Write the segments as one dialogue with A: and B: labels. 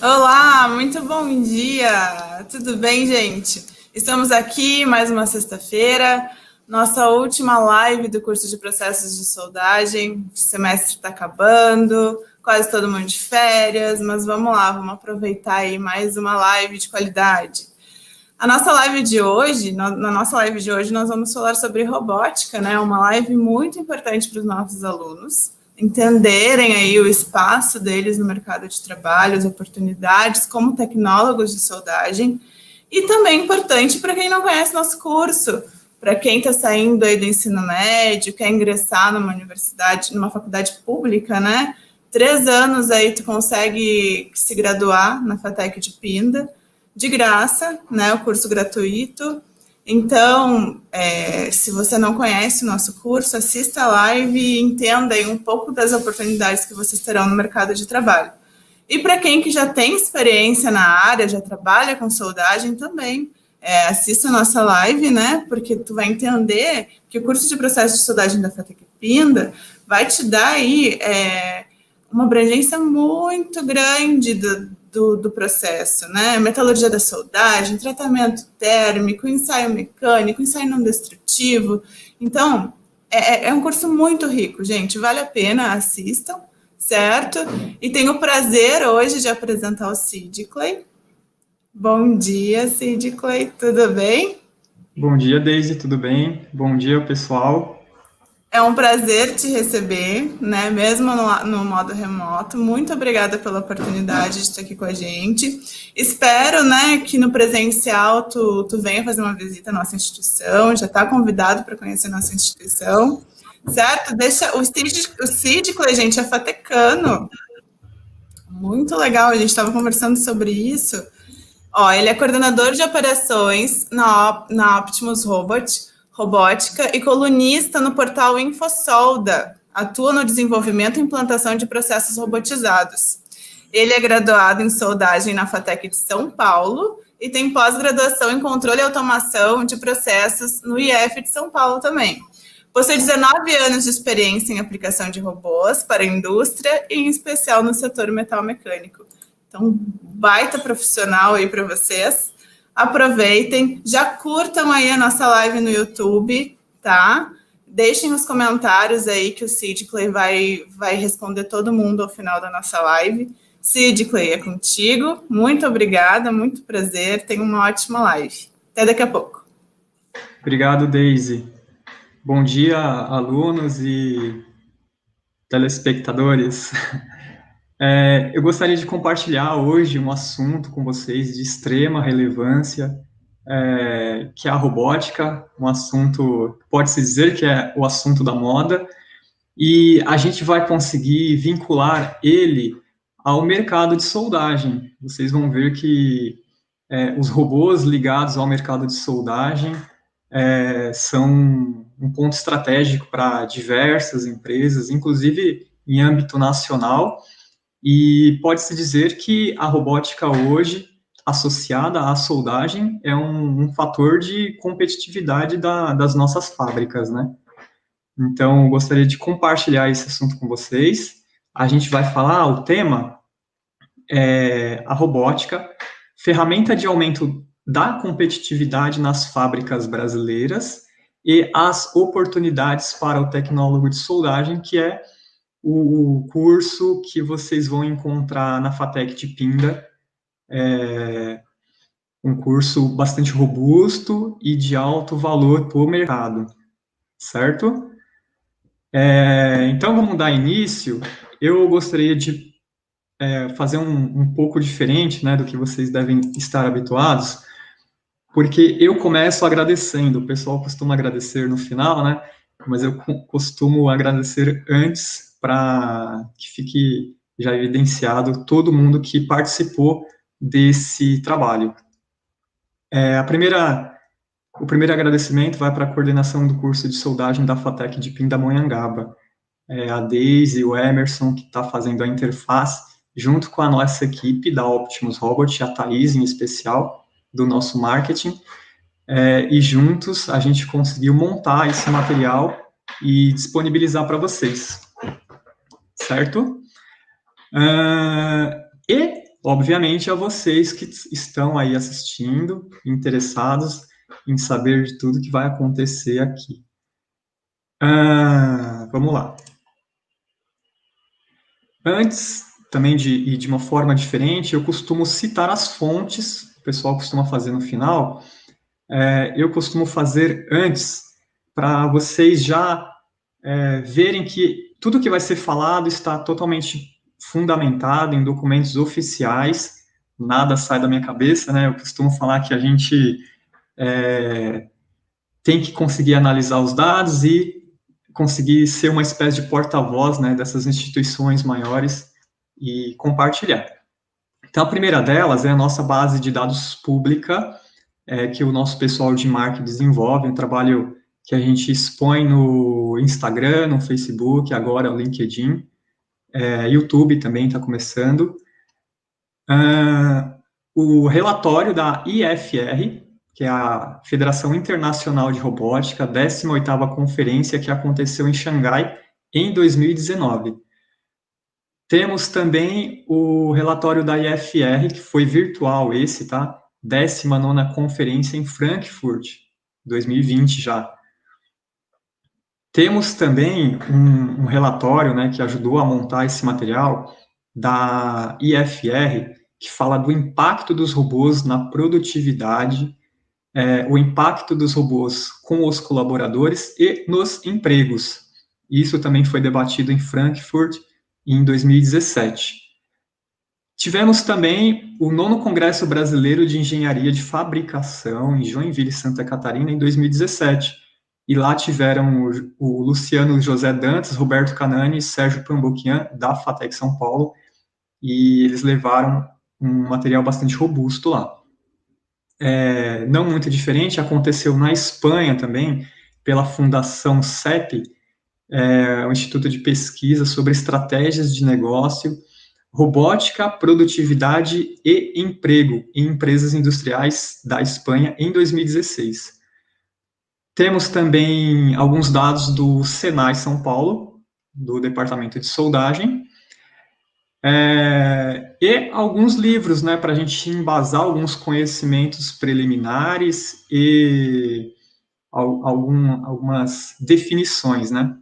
A: Olá, muito bom dia! Tudo bem, gente? Estamos aqui mais uma sexta-feira, nossa última live do curso de processos de soldagem. O semestre está acabando, quase todo mundo de férias, mas vamos lá, vamos aproveitar aí mais uma live de qualidade. A nossa live de hoje, na nossa live de hoje, nós vamos falar sobre robótica, né? Uma live muito importante para os nossos alunos entenderem aí o espaço deles no mercado de trabalho, as oportunidades como tecnólogos de soldagem, e também importante para quem não conhece nosso curso, para quem está saindo aí do ensino médio, quer ingressar numa universidade, numa faculdade pública, né? 3 anos aí tu consegue se graduar na FATEC de Pinda, de graça, né? O curso gratuito. Então, se você não conhece o nosso curso, assista a live e entenda aí um pouco das oportunidades que vocês terão no mercado de trabalho. E para quem que já tem experiência na área, já trabalha com soldagem também, assista a nossa live, né? Porque tu vai entender que o curso de processo de soldagem da FATEC Pinda vai te dar aí uma abrangência muito grande do processo, né? Metalurgia da soldagem, tratamento térmico, ensaio mecânico, ensaio não destrutivo. Então, é um curso muito rico, gente. Vale a pena, assistam, certo? E tenho o prazer hoje de apresentar o Sid Clay. Bom dia, Sid Clay, tudo bem?
B: Bom dia, Daisy, tudo bem? Bom dia, pessoal.
A: É um prazer te receber, né? Mesmo no modo remoto. Muito obrigada pela oportunidade de estar aqui com a gente. Espero, né, que no presencial tu venha fazer uma visita à nossa instituição. Já está convidado para conhecer nossa instituição, certo? Deixa o Cídico, gente, é fatecano. Muito legal, a gente estava conversando sobre isso. Ó, ele é coordenador de operações na Optimus Robótica e colunista no portal InfoSolda. Atua no desenvolvimento e implantação de processos robotizados. Ele é graduado em soldagem na FATEC de São Paulo e tem pós-graduação em controle e automação de processos no IF de São Paulo também. Possui 19 anos de experiência em aplicação de robôs para a indústria e, em especial, no setor metal mecânico. Então, baita profissional aí para vocês. Aproveitem, já curtam aí a nossa live no YouTube, tá? Deixem os comentários aí que o Sid Clay vai responder todo mundo ao final da nossa live. Sid Clay, é contigo. Muito obrigada, muito prazer. Tenha uma ótima live. Até daqui a pouco.
B: Obrigado, Daisy. Bom dia, alunos e telespectadores. Eu gostaria de compartilhar hoje um assunto com vocês de extrema relevância, que é a robótica, um assunto, pode-se dizer que é o assunto da moda, e a gente vai conseguir vincular ele ao mercado de soldagem. Vocês vão ver que os robôs ligados ao mercado de soldagem são um ponto estratégico para diversas empresas, inclusive em âmbito nacional, e pode-se dizer que a robótica hoje, associada à soldagem, é um fator de competitividade das nossas fábricas, né? Então, eu gostaria de compartilhar esse assunto com vocês. A gente vai falar, o tema é a robótica, ferramenta de aumento da competitividade nas fábricas brasileiras e as oportunidades para o tecnólogo de soldagem, que é o curso que vocês vão encontrar na FATEC de Pinda, um curso bastante robusto e de alto valor para o mercado, certo? Então, vamos dar início. Eu gostaria de fazer um pouco diferente, né, do que vocês devem estar habituados, porque eu começo agradecendo. O pessoal costuma agradecer no final, né? Mas eu costumo agradecer antes para que fique já evidenciado todo mundo que participou desse trabalho. O primeiro agradecimento vai para a coordenação do curso de soldagem da FATEC de Pindamonhangaba. A Daisy, o Emerson, que está fazendo a interface, junto com a nossa equipe da Optimus Robot, a Thaís em especial, do nosso marketing, e juntos a gente conseguiu montar esse material e disponibilizar para vocês, certo? E obviamente, a vocês que estão aí assistindo, interessados em saber de tudo que vai acontecer aqui. Vamos lá. Antes, também de ir de uma forma diferente, eu costumo citar as fontes, o pessoal costuma fazer no final, eu costumo fazer antes, para vocês já verem que tudo que vai ser falado está totalmente fundamentado em documentos oficiais, nada sai da minha cabeça, né? Eu costumo falar que a gente tem que conseguir analisar os dados e conseguir ser uma espécie de porta-voz, né, dessas instituições maiores e compartilhar. Então, a primeira delas é a nossa base de dados pública, que o nosso pessoal de marketing desenvolve, um trabalho que a gente expõe no Instagram, no Facebook, agora o LinkedIn, YouTube também está começando. O relatório da IFR, que é a Federação Internacional de Robótica, 18ª conferência que aconteceu em Xangai em 2019. Temos também o relatório da IFR, que foi virtual esse, tá? 19ª conferência em Frankfurt, 2020 já. Temos também um relatório, né, que ajudou a montar esse material, da IFR, que fala do impacto dos robôs na produtividade, o impacto dos robôs com os colaboradores e nos empregos. Isso também foi debatido em Frankfurt em 2017. Tivemos também o 9º Congresso Brasileiro de Engenharia de Fabricação, em Joinville, Santa Catarina, em 2017. E lá tiveram o Luciano José Dantas, Roberto Canani e Sérgio Pamboquian, da FATEC São Paulo, e eles levaram um material bastante robusto lá. Não muito diferente, aconteceu na Espanha também, pela Fundação CEP, o Instituto de Pesquisa sobre Estratégias de Negócio, Robótica, Produtividade e Emprego em Empresas Industriais da Espanha, em 2016. Temos também alguns dados do Senai São Paulo, do Departamento de Soldagem, e alguns livros, né, para a gente embasar alguns conhecimentos preliminares e algumas definições, né,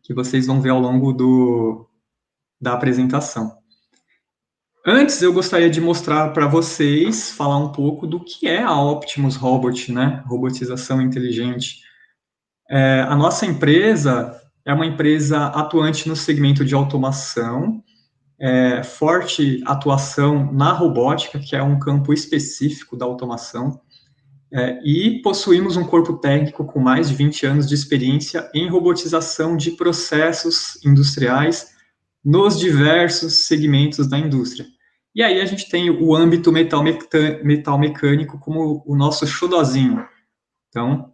B: que vocês vão ver ao longo da apresentação. Antes, eu gostaria de mostrar para vocês, falar um pouco do que é a Optimus Robot, né, robotização inteligente. A nossa empresa é uma empresa atuante no segmento de automação, forte atuação na robótica, que é um campo específico da automação, e possuímos um corpo técnico com mais de 20 anos de experiência em robotização de processos industriais nos diversos segmentos da indústria. E aí a gente tem o âmbito metal mecânico como o nosso xodozinho. Então,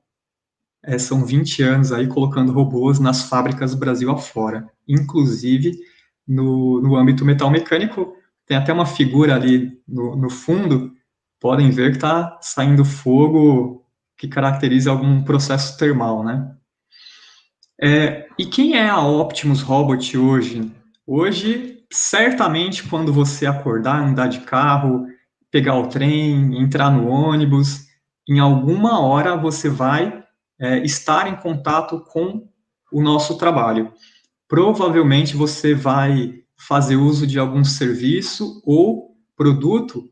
B: são 20 anos aí colocando robôs nas fábricas do Brasil afora, inclusive no âmbito metal mecânico, tem até uma figura ali no fundo, podem ver que está saindo fogo que caracteriza algum processo termal, né? E quem é a Optimus Robot hoje? Hoje, certamente, quando você acordar, andar de carro, pegar o trem, entrar no ônibus, em alguma hora você vai estar em contato com o nosso trabalho. Provavelmente você vai fazer uso de algum serviço ou produto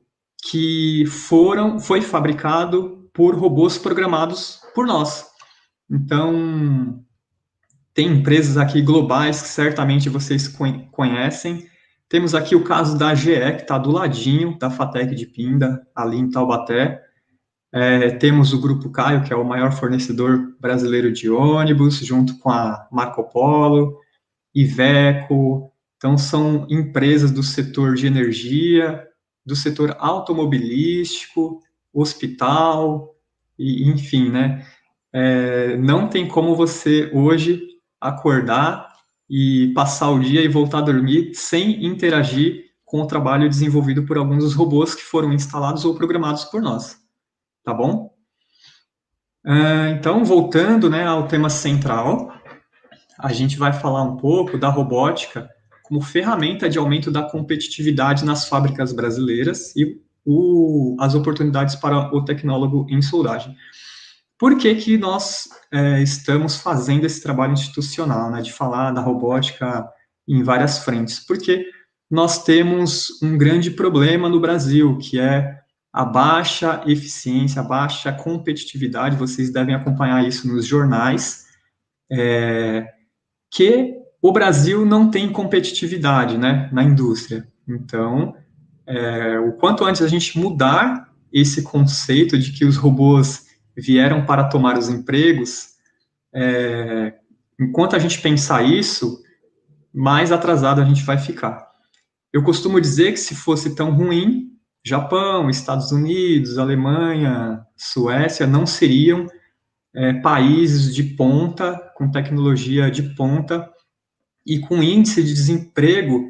B: que foi fabricado por robôs programados por nós. Então, tem empresas aqui globais que certamente vocês conhecem. Temos aqui o caso da GE, que está do ladinho da FATEC de Pinda, ali em Taubaté. Temos o Grupo Caio, que é o maior fornecedor brasileiro de ônibus, junto com a Marco Polo, Iveco. Então, são empresas do setor de energia, do setor automobilístico, hospital, e, enfim, né? Não tem como você hoje acordar e passar o dia e voltar a dormir sem interagir com o trabalho desenvolvido por alguns dos robôs que foram instalados ou programados por nós, tá bom? Então, voltando, né, ao tema central, a gente vai falar um pouco da robótica como ferramenta de aumento da competitividade nas fábricas brasileiras e as oportunidades para o tecnólogo em soldagem. Por que que nós estamos fazendo esse trabalho institucional, né, de falar da robótica em várias frentes? Porque nós temos um grande problema no Brasil, que é a baixa eficiência, a baixa competitividade, vocês devem acompanhar isso nos jornais, que o Brasil não tem competitividade, né, na indústria. Então, o quanto antes a gente mudar esse conceito de que os robôs vieram para tomar os empregos, enquanto a gente pensar isso, mais atrasado a gente vai ficar. Eu costumo dizer que se fosse tão ruim, Japão, Estados Unidos, Alemanha, Suécia não seriam países de ponta, com tecnologia de ponta e com índice de desemprego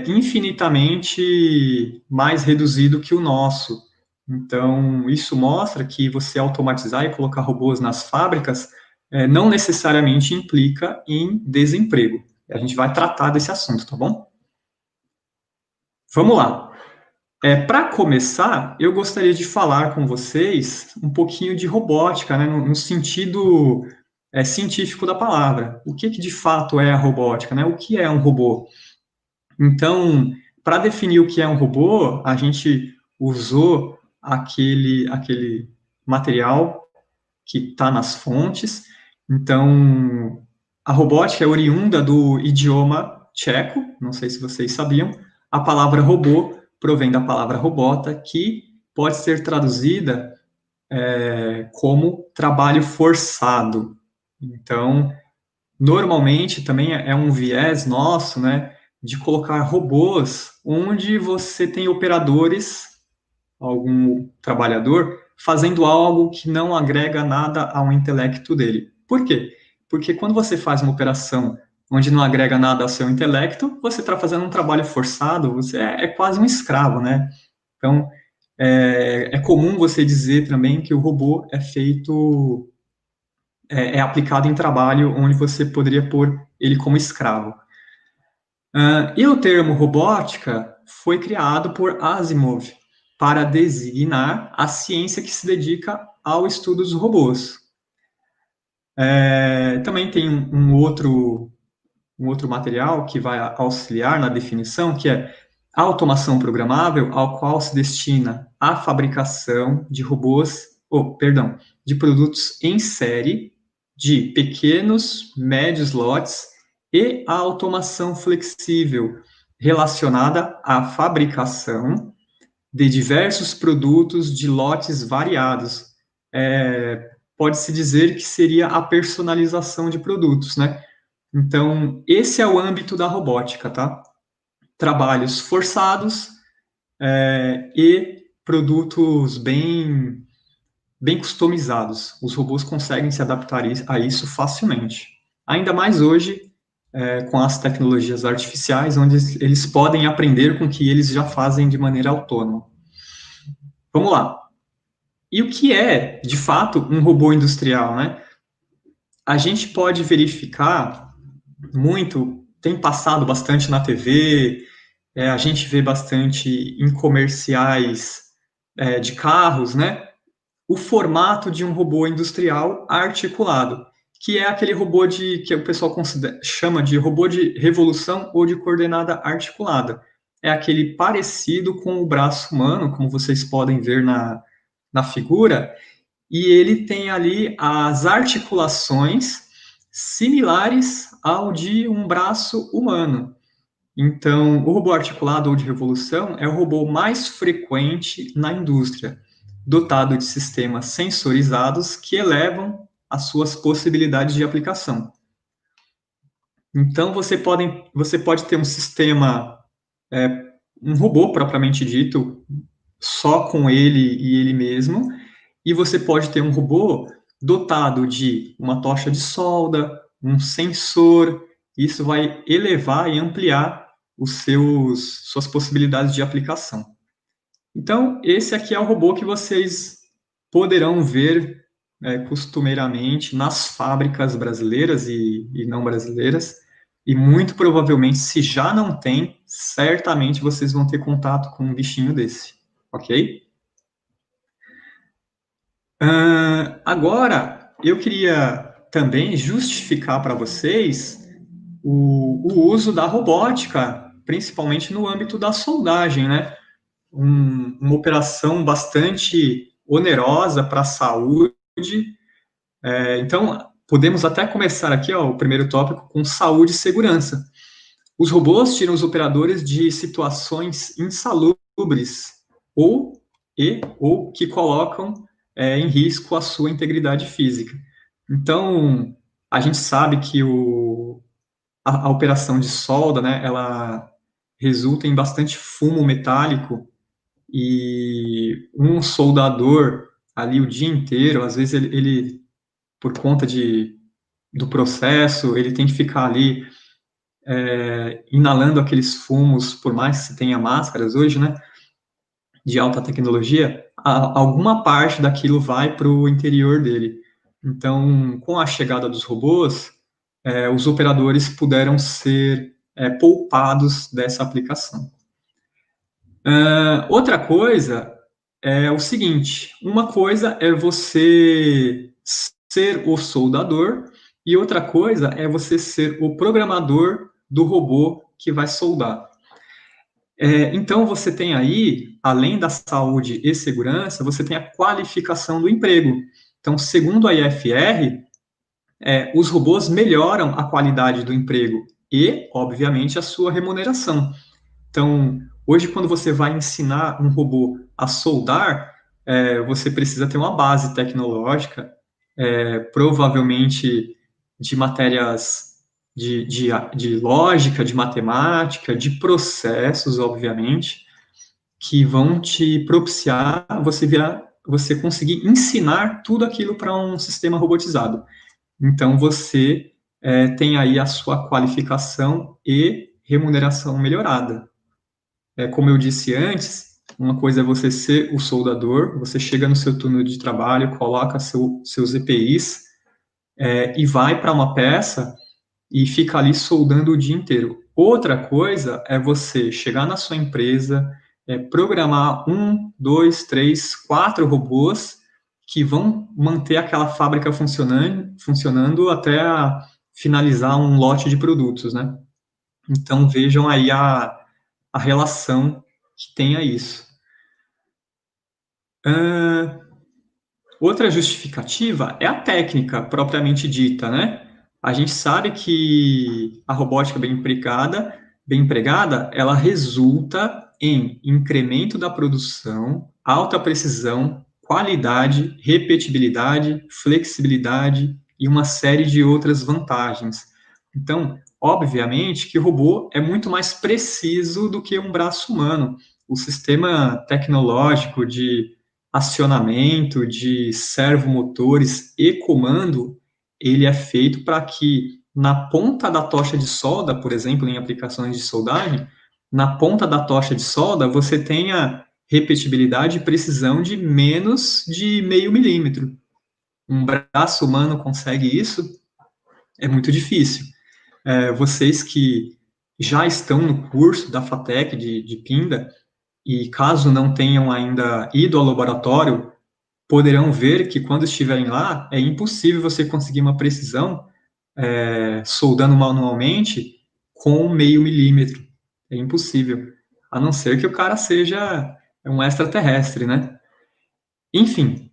B: infinitamente mais reduzido que o nosso. Então, isso mostra que você automatizar e colocar robôs nas fábricas não necessariamente implica em desemprego. A gente vai tratar desse assunto, tá bom? Vamos lá. Para começar, eu gostaria de falar com vocês um pouquinho de robótica, né, no sentido científico da palavra. O que de fato é a robótica, né? O que é um robô? Então, para definir o que é um robô, a gente usou aquele material que está nas fontes. Então, a robótica é oriunda do idioma tcheco, não sei se vocês sabiam. A palavra robô provém da palavra robota, que pode ser traduzida como trabalho forçado. Então, normalmente também é um viés nosso, né, de colocar robôs onde você tem operadores, algum trabalhador, fazendo algo que não agrega nada ao intelecto dele. Por quê? Porque quando você faz uma operação onde não agrega nada ao seu intelecto, você está fazendo um trabalho forçado, você é quase um escravo, né? Então, é comum você dizer também que o robô é feito, é aplicado em trabalho onde você poderia pôr ele como escravo. E o termo robótica foi criado por Asimov para designar a ciência que se dedica ao estudo dos robôs. Também tem um outro material que vai auxiliar na definição, que é a automação programável, ao qual se destina a fabricação de de produtos em série, de pequenos, médios lotes, e a automação flexível, relacionada à fabricação de diversos produtos de lotes variados. Pode-se dizer que seria a personalização de produtos, né? Então, esse é o âmbito da robótica, tá? Trabalhos forçados e produtos bem customizados. Os robôs conseguem se adaptar a isso facilmente. Ainda mais hoje, com as tecnologias artificiais, onde eles podem aprender com o que eles já fazem de maneira autônoma. Vamos lá. E o que é, de fato, um robô industrial, né? A gente pode verificar tem passado bastante na TV, a gente vê bastante em comerciais de carros, né? O formato de um robô industrial articulado, que é aquele robô que o pessoal chama de robô de revolução ou de coordenada articulada. É aquele parecido com o braço humano, como vocês podem ver na figura, e ele tem ali as articulações similares ao de um braço humano. Então, o robô articulado ou de revolução é o robô mais frequente na indústria, dotado de sistemas sensorizados que elevam as suas possibilidades de aplicação. Então, você pode ter um sistema, um robô propriamente dito, só com ele e ele mesmo, e você pode ter um robô dotado de uma tocha de solda, um sensor. Isso vai elevar e ampliar suas possibilidades de aplicação. Então, esse aqui é o robô que vocês poderão ver costumeiramente nas fábricas brasileiras e não brasileiras. e muito provavelmente, se já não tem, certamente vocês vão ter contato com um bichinho desse, ok? Agora, eu queria também justificar para vocês o uso da robótica, principalmente no âmbito da soldagem, né? Uma operação bastante onerosa para a saúde. Então, podemos até começar aqui, ó, o primeiro tópico, com saúde e segurança. Os robôs tiram os operadores de situações insalubres ou que colocam em risco a sua integridade física. Então, a gente sabe que a operação de solda, né, ela resulta em bastante fumo metálico e um soldador ali o dia inteiro, às vezes ele por conta do processo, ele tem que ficar ali inalando aqueles fumos, por mais que se tenha máscaras hoje, né, de alta tecnologia, alguma parte daquilo vai para o interior dele. Então, com a chegada dos robôs, os operadores puderam ser poupados dessa aplicação. Outra coisa é o seguinte, uma coisa é você ser o soldador e outra coisa é você ser o programador do robô que vai soldar. Então, você tem aí, além da saúde e segurança, você tem a qualificação do emprego. Então, segundo a IFR, os robôs melhoram a qualidade do emprego e, obviamente, a sua remuneração. Então, hoje, quando você vai ensinar um robô a soldar, você precisa ter uma base tecnológica, provavelmente de matérias de lógica, de matemática, de processos, obviamente, que vão te propiciar você conseguir ensinar tudo aquilo para um sistema robotizado. Então, você tem aí a sua qualificação e remuneração melhorada. Como eu disse antes, uma coisa é você ser o soldador, você chega no seu turno de trabalho, coloca seus EPIs e vai para uma peça e fica ali soldando o dia inteiro. Outra coisa é você chegar na sua empresa, programar 1, 2, 3, 4 robôs que vão manter aquela fábrica funcionando até finalizar um lote de produtos, né? Então, vejam aí a relação que tem a isso. Outra justificativa é a técnica propriamente dita, né? A gente sabe que a robótica bem empregada, ela resulta em incremento da produção, alta precisão, qualidade, repetibilidade, flexibilidade e uma série de outras vantagens. Então, obviamente que o robô é muito mais preciso do que um braço humano. O sistema tecnológico de acionamento, de servomotores e comando, ele é feito para que na ponta da tocha de solda, por exemplo, em aplicações de soldagem, na ponta da tocha de solda você tenha repetibilidade e precisão de menos de 0,5 milímetro. Um braço humano consegue isso? É muito difícil. Vocês que já estão no curso da FATEC de Pinda, e caso não tenham ainda ido ao laboratório, poderão ver que quando estiverem lá, é impossível você conseguir uma precisão soldando manualmente com 0,5 milímetro. É impossível. A não ser que o cara seja um extraterrestre, né? Enfim,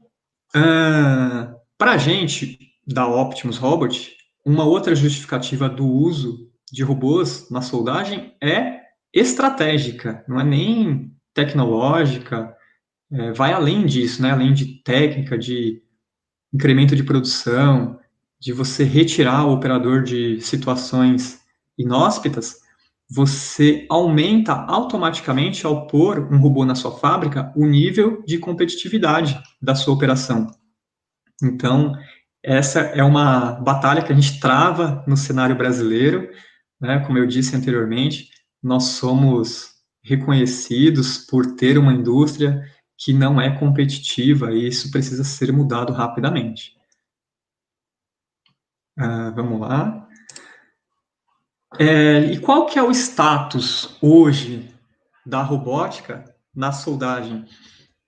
B: para a gente, da Optimus Robot, uma outra justificativa do uso de robôs na soldagem é estratégica, não é nem tecnológica, vai além disso, né? Além de técnica, de incremento de produção, de você retirar o operador de situações inóspitas, você aumenta automaticamente, ao pôr um robô na sua fábrica, o nível de competitividade da sua operação. Então, essa é uma batalha que a gente trava no cenário brasileiro, né? Como eu disse anteriormente, nós somos reconhecidos por ter uma indústria que não é competitiva e isso precisa ser mudado rapidamente. Vamos lá. E qual que é o status hoje da robótica na soldagem?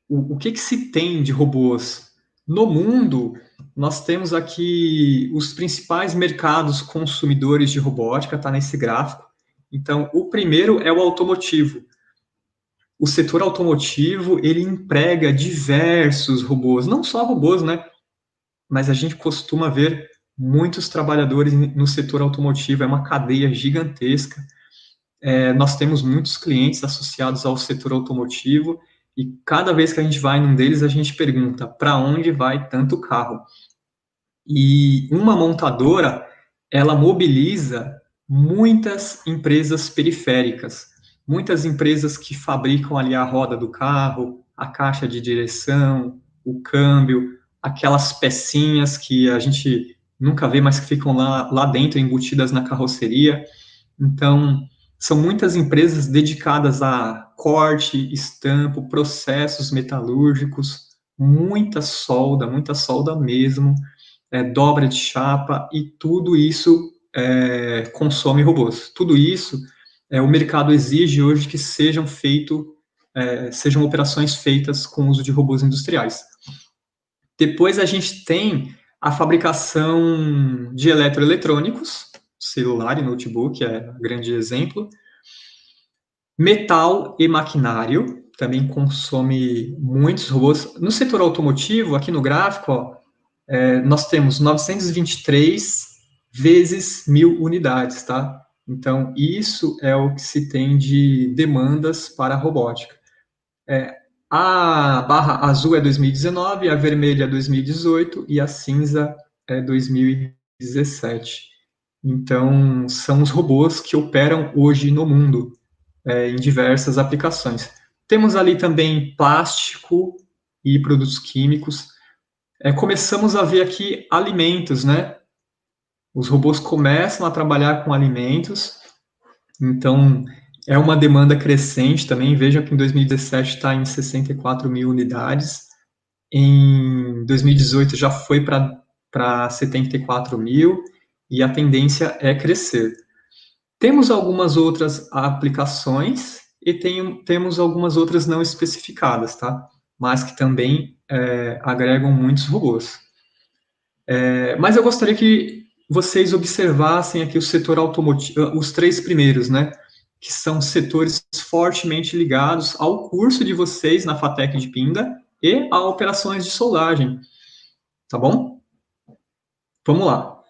B: O que se tem de robôs? No mundo, nós temos aqui os principais mercados consumidores de robótica, está nesse gráfico. Então, o primeiro é o automotivo. O setor automotivo, ele emprega diversos robôs, não só robôs, né? Mas a gente costuma ver muitos trabalhadores no setor automotivo, é uma cadeia gigantesca. Nós temos muitos clientes associados ao setor automotivo e cada vez que a gente vai num deles, a gente pergunta para onde vai tanto carro? E uma montadora, ela mobiliza muitas empresas periféricas, muitas empresas que fabricam ali a roda do carro, a caixa de direção, o câmbio, aquelas pecinhas que a gente nunca vê, mas que ficam lá dentro, embutidas na carroceria. Então, são muitas empresas dedicadas a corte, estampo, processos metalúrgicos, muita solda mesmo, dobra de chapa, e tudo isso consome robôs. Tudo isso o mercado exige hoje que sejam operações feitas com o uso de robôs industriais. Depois a gente tem a fabricação de eletroeletrônicos, celular e notebook é um grande exemplo. Metal e maquinário também consome muitos robôs. No setor automotivo, aqui no gráfico, ó, nós temos 923 vezes 1.000 unidades, tá? Então, isso é o que se tem de demandas para a robótica. A barra azul é 2019, a vermelha é 2018 e a cinza é 2017. Então, são os robôs que operam hoje no mundo, em diversas aplicações. Temos ali também plástico e produtos químicos. Começamos a ver aqui alimentos, né? Os robôs começam a trabalhar com alimentos, então é uma demanda crescente também. Veja que em 2017 está em 64.000 unidades, em 2018 já foi para 74.000 e a tendência é crescer. Temos algumas outras aplicações e temos algumas outras não especificadas, tá? Mas que também agregam muitos robôs. Mas eu gostaria que vocês observassem aqui o setor automotivo, os três primeiros, né? Que são setores fortemente ligados ao curso de vocês na FATEC de Pinda e a operações de soldagem, tá bom? Vamos lá.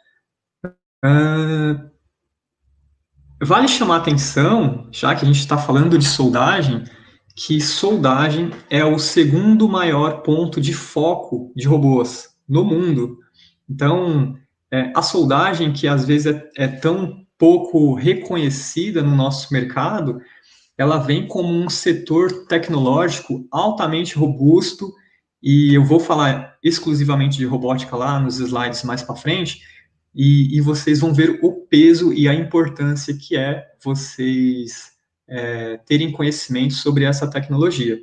B: Vale chamar a atenção, já que a gente está falando de soldagem, que soldagem é o segundo maior ponto de foco de robôs no mundo. Então, a soldagem, que às vezes é tão pouco reconhecida no nosso mercado, ela vem como um setor tecnológico altamente robusto, e eu vou falar exclusivamente de robótica lá nos slides mais para frente, e vocês vão ver o peso e a importância que é vocês terem conhecimento sobre essa tecnologia.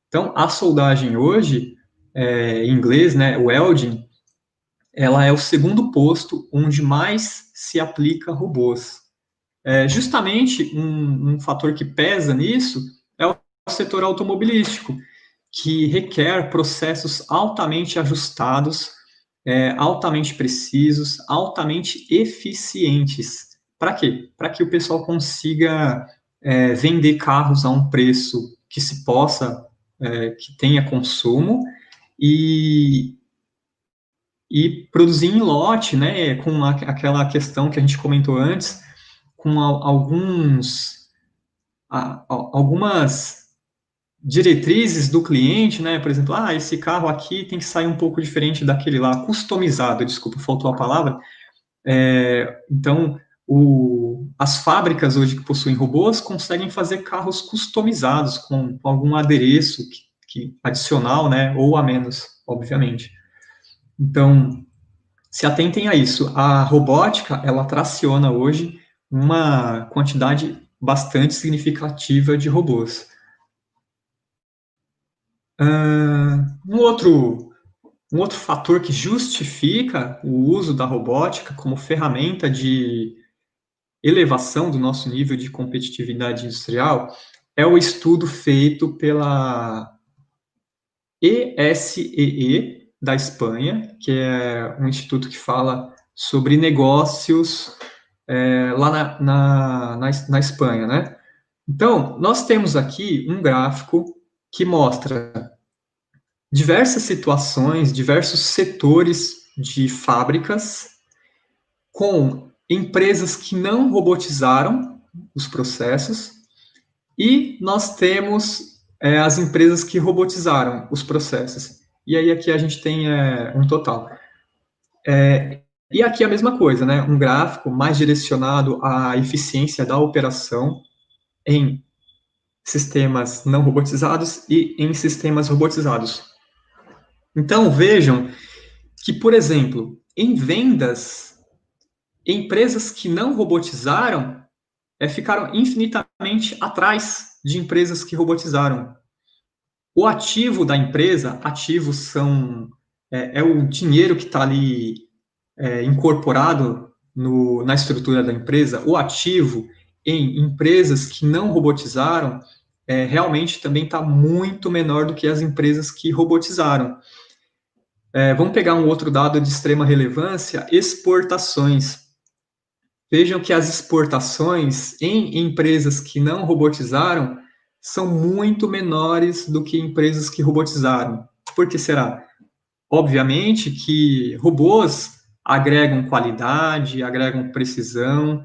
B: Então, a soldagem hoje, em inglês, né, o welding, ela é o segundo posto onde mais se aplica robôs. Justamente um fator que pesa nisso é o setor automobilístico, que requer processos altamente ajustados, altamente precisos, altamente eficientes. Para quê? Para que o pessoal consiga vender carros a um preço que se possa, que tenha consumo, e produzir em lote, né, com aquela questão que a gente comentou antes, com algumas diretrizes do cliente, né, por exemplo, esse carro aqui tem que sair um pouco diferente daquele lá, customizado, desculpa, faltou a palavra. Então, as fábricas hoje que possuem robôs conseguem fazer carros customizados com algum adereço adicional, né, ou a menos, obviamente. Então, se atentem a isso. A robótica, ela traciona hoje uma quantidade bastante significativa de robôs. Um outro fator que justifica o uso da robótica como ferramenta de elevação do nosso nível de competitividade industrial é o estudo feito pela ESEE da Espanha, que é um instituto que fala sobre negócios lá na Espanha, né? Então, nós temos aqui um gráfico que mostra diversas situações, diversos setores de fábricas com empresas que não robotizaram os processos e nós temos as empresas que robotizaram os processos. E aí aqui a gente tem um total. E aqui a mesma coisa, né? Um gráfico mais direcionado à eficiência da operação em sistemas não robotizados e em sistemas robotizados. Então, vejam que, por exemplo, em vendas, empresas que não robotizaram ficaram infinitamente atrás de empresas que robotizaram. O ativo da empresa, ativos são o dinheiro que está ali incorporado na estrutura da empresa. O ativo em empresas que não robotizaram realmente também está muito menor do que as empresas que robotizaram. Vamos pegar um outro dado de extrema relevância: exportações. Vejam que as exportações em empresas que não robotizaram são muito menores do que empresas que robotizaram. Por que será? Obviamente que robôs agregam qualidade, agregam precisão,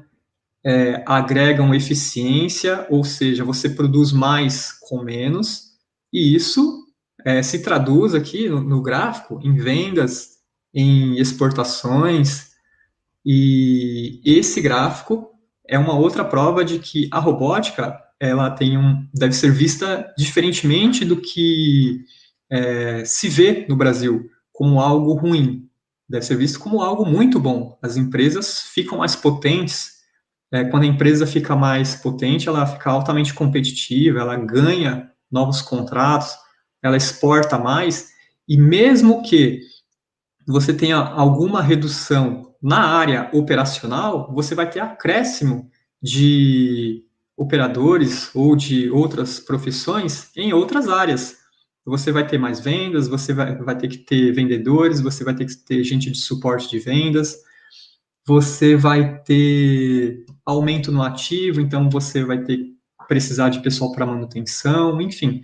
B: agregam eficiência, ou seja, você produz mais com menos, e isso se traduz aqui no gráfico em vendas, em exportações, e esse gráfico é uma outra prova de que a robótica ela deve ser vista diferentemente do que se vê no Brasil como algo ruim. Deve ser visto como algo muito bom. As empresas ficam mais potentes. Quando a empresa fica mais potente, ela fica altamente competitiva, ela ganha novos contratos, ela exporta mais, e mesmo que você tenha alguma redução na área operacional, você vai ter acréscimo de operadores ou de outras profissões em outras áreas. Você vai ter mais vendas, você vai ter que ter vendedores, você vai ter que ter gente de suporte de vendas, você vai ter aumento no ativo, então você vai ter que precisar de pessoal para manutenção, enfim.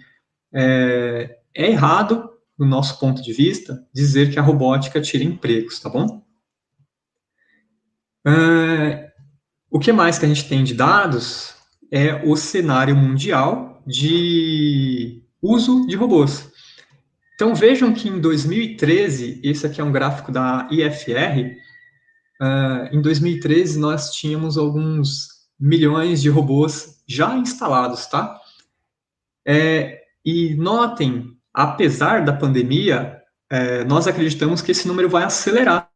B: É errado, no nosso ponto de vista, dizer que a robótica tira empregos, tá bom? O que mais que a gente tem de dados é o cenário mundial de uso de robôs. Então, vejam que em 2013, esse aqui é um gráfico da IFR, em 2013 nós tínhamos alguns milhões de robôs já instalados, tá? E notem, apesar da pandemia, nós acreditamos que esse número vai acelerar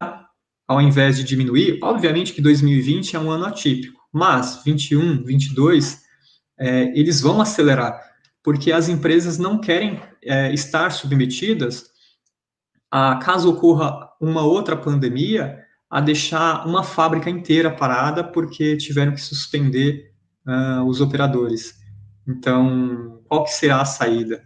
B: ao invés de diminuir. Obviamente que 2020 é um ano atípico, mas 21, 22, eles vão acelerar, porque as empresas não querem estar submetidas a, caso ocorra uma outra pandemia, a deixar uma fábrica inteira parada porque tiveram que suspender os operadores. Então, qual que será a saída?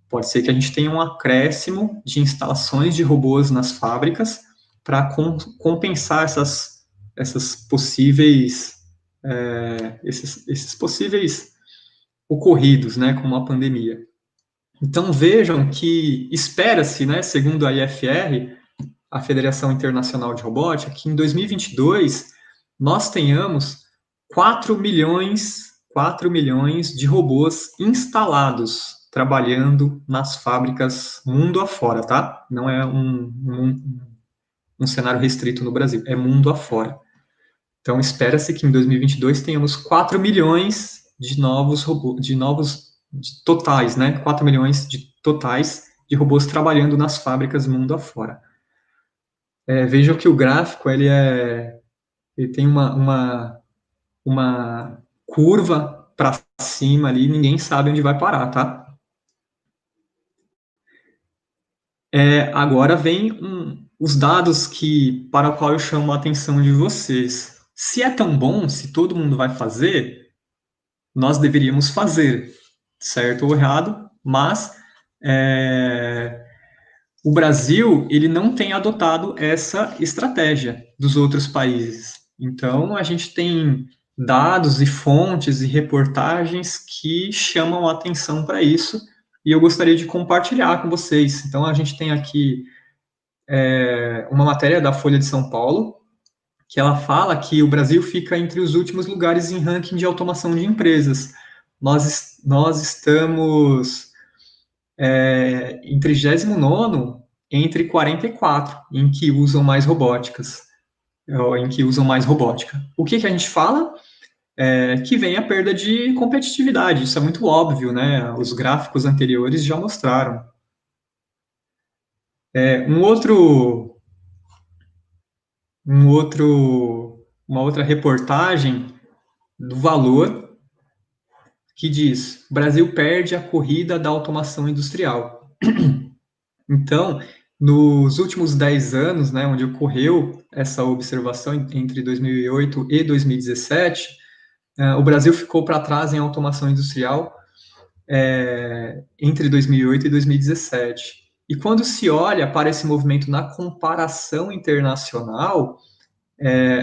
B: Pode ser que a gente tenha um acréscimo de instalações de robôs nas fábricas para compensar essas possíveis esses possíveis ocorridos, né, como a pandemia. Então vejam que espera-se, né, segundo a IFR, a Federação Internacional de Robótica, que em 2022 nós tenhamos 4 milhões de robôs instalados trabalhando nas fábricas mundo afora, tá? Não é um cenário restrito no Brasil, é mundo afora. Então, espera-se que em 2022 tenhamos 4 milhões de novos robôs, de totais, né? 4 milhões de totais de robôs trabalhando nas fábricas mundo afora. Vejam que o gráfico, ele tem uma curva para cima ali, ninguém sabe onde vai parar, tá? Agora vem os dados para o qual eu chamo a atenção de vocês. Se é tão bom, se todo mundo vai fazer, nós deveríamos fazer, certo ou errado, mas o Brasil ele não tem adotado essa estratégia dos outros países. Então, a gente tem dados e fontes e reportagens que chamam a atenção para isso, e eu gostaria de compartilhar com vocês. Então, a gente tem aqui uma matéria da Folha de São Paulo, que ela fala que o Brasil fica entre os últimos lugares em ranking de automação de empresas. Nós estamos em 39º entre 44 em que usam mais robóticas, ou em que usam mais robótica. O que a gente fala? Que vem a perda de competitividade, isso é muito óbvio, né? Os gráficos anteriores já mostraram. Uma outra reportagem do Valor que diz: o Brasil perde a corrida da automação industrial. Então, nos últimos 10 anos, né, onde ocorreu essa observação entre 2008 e 2017, o Brasil ficou para trás em automação industrial entre 2008 e 2017. E quando se olha para esse movimento na comparação internacional,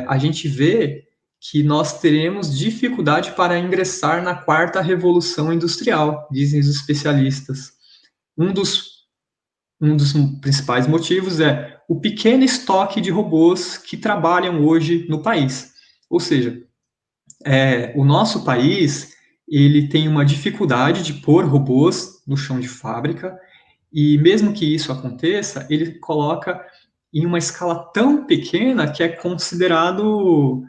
B: a gente vê que nós teremos dificuldade para ingressar na quarta revolução industrial, dizem os especialistas. Um dos principais motivos é o pequeno estoque de robôs que trabalham hoje no país. Ou seja, o nosso país ele tem uma dificuldade de pôr robôs no chão de fábrica, e mesmo que isso aconteça, ele coloca em uma escala tão pequena que é considerado,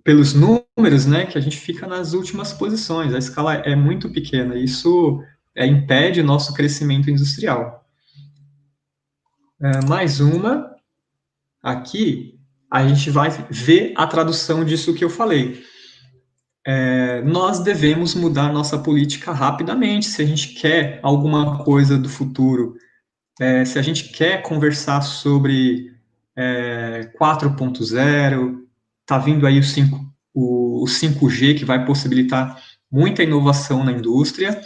B: pelos números, né, que a gente fica nas últimas posições. A escala é muito pequena, e isso impede o nosso crescimento industrial. Mais uma, aqui, a gente vai ver a tradução disso que eu falei. Nós devemos mudar nossa política rapidamente, se a gente quer alguma coisa do futuro. Se a gente quer conversar sobre 4.0, está vindo aí o 5G, que vai possibilitar muita inovação na indústria,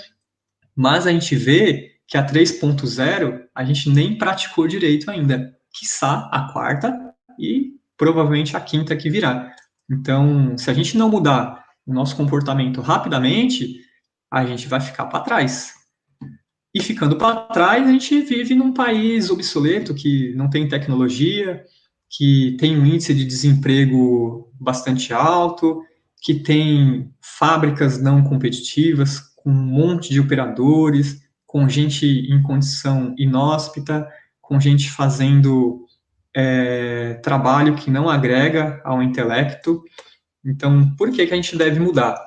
B: mas a gente vê que a 3.0 a gente nem praticou direito ainda, quiçá a quarta e provavelmente a quinta que virá. Então, se a gente não mudar o nosso comportamento rapidamente, a gente vai ficar para trás. E ficando para trás, a gente vive num país obsoleto, que não tem tecnologia, que tem um índice de desemprego bastante alto, que tem fábricas não competitivas, com um monte de operadores, com gente em condição inóspita, com gente fazendo trabalho que não agrega ao intelecto. Então, por que a gente deve mudar?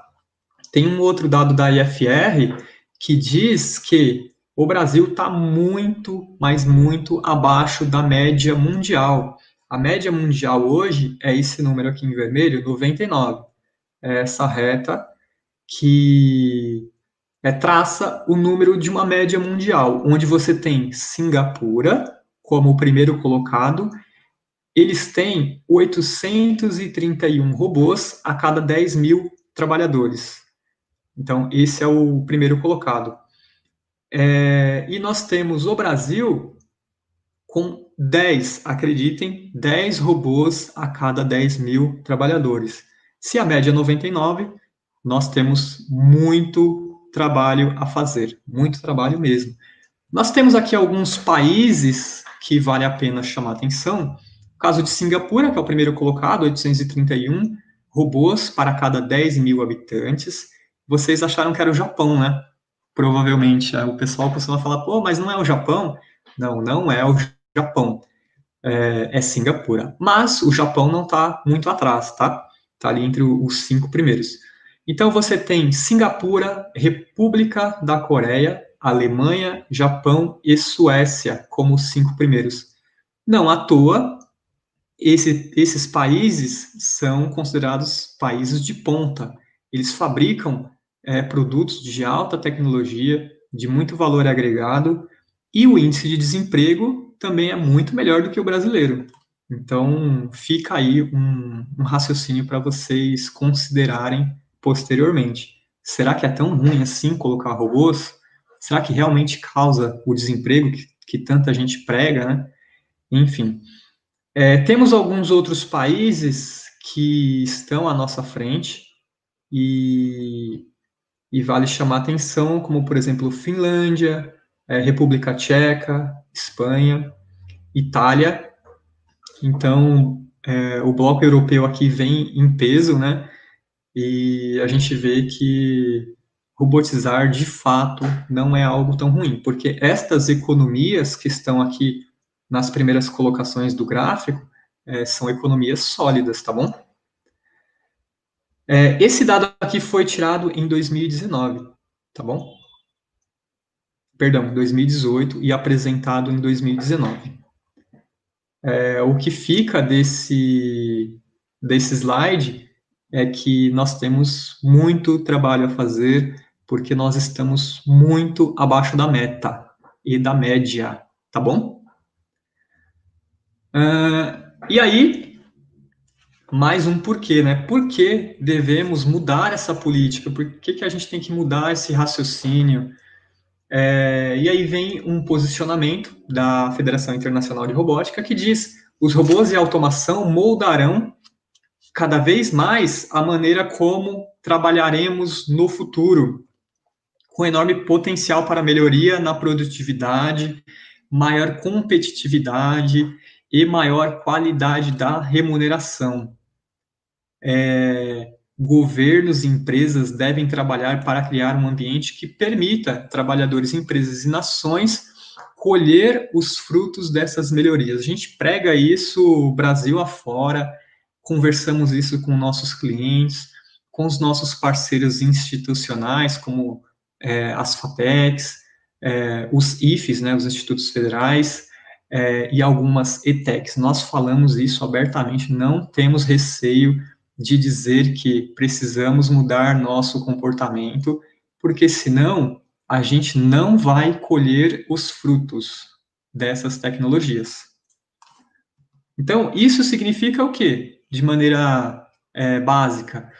B: Tem um outro dado da IFR que diz que o Brasil está muito, mas muito abaixo da média mundial. A média mundial hoje é esse número aqui em vermelho, 99. É essa reta que traça o número de uma média mundial, onde você tem Singapura como o primeiro colocado. Eles têm 831 robôs a cada 10 mil trabalhadores. Então, esse é o primeiro colocado. E nós temos o Brasil com 10, acreditem, 10 robôs a cada 10 mil trabalhadores. Se a média é 99, nós temos muito trabalho a fazer, muito trabalho mesmo. Nós temos aqui alguns países que vale a pena chamar atenção. O caso de Singapura, que é o primeiro colocado, 831 robôs para cada 10 mil habitantes. Vocês acharam que era o Japão, né? Provavelmente. O pessoal costuma falar, pô, mas não é o Japão? Não, não é o Japão. É Singapura. Mas o Japão não está muito atrás, tá? Está ali entre os 5 primeiros. Então, você tem Singapura, República da Coreia, Alemanha, Japão e Suécia como os 5 primeiros. Não à toa, esses países são considerados países de ponta. Eles fabricam produtos de alta tecnologia, de muito valor agregado, e o índice de desemprego também é muito melhor do que o brasileiro. Então, fica aí um raciocínio para vocês considerarem posteriormente. Será que é tão ruim assim colocar robôs? Será que realmente causa o desemprego que tanta gente prega, né? Enfim. Temos alguns outros países que estão à nossa frente e vale chamar atenção, como, por exemplo, Finlândia, República Tcheca, Espanha, Itália. Então, o bloco europeu aqui vem em peso, né? E a gente vê que robotizar, de fato, não é algo tão ruim, porque estas economias que estão aqui nas primeiras colocações do gráfico são economias sólidas, tá bom? Esse dado aqui foi tirado em 2019, tá bom? Perdão, 2018 e apresentado em 2019. O que fica desse slide é que nós temos muito trabalho a fazer, porque nós estamos muito abaixo da meta e da média, tá bom? E aí, mais um porquê, né? Por que devemos mudar essa política? Por que a gente tem que mudar esse raciocínio? E aí vem um posicionamento da Federação Internacional de Robótica que diz: os robôs e a automação moldarão cada vez mais a maneira como trabalharemos no futuro, com enorme potencial para melhoria na produtividade, maior competitividade e maior qualidade da remuneração. Governos e empresas devem trabalhar para criar um ambiente que permita trabalhadores, empresas e nações colher os frutos dessas melhorias. A gente prega isso Brasil afora, conversamos isso com nossos clientes, com os nossos parceiros institucionais, como as FATECs, os IFES, né, os Institutos Federais, e algumas ETECs. Nós falamos isso abertamente, não temos receio de dizer que precisamos mudar nosso comportamento, porque senão a gente não vai colher os frutos dessas tecnologias. Então, isso significa o quê? De maneira básica,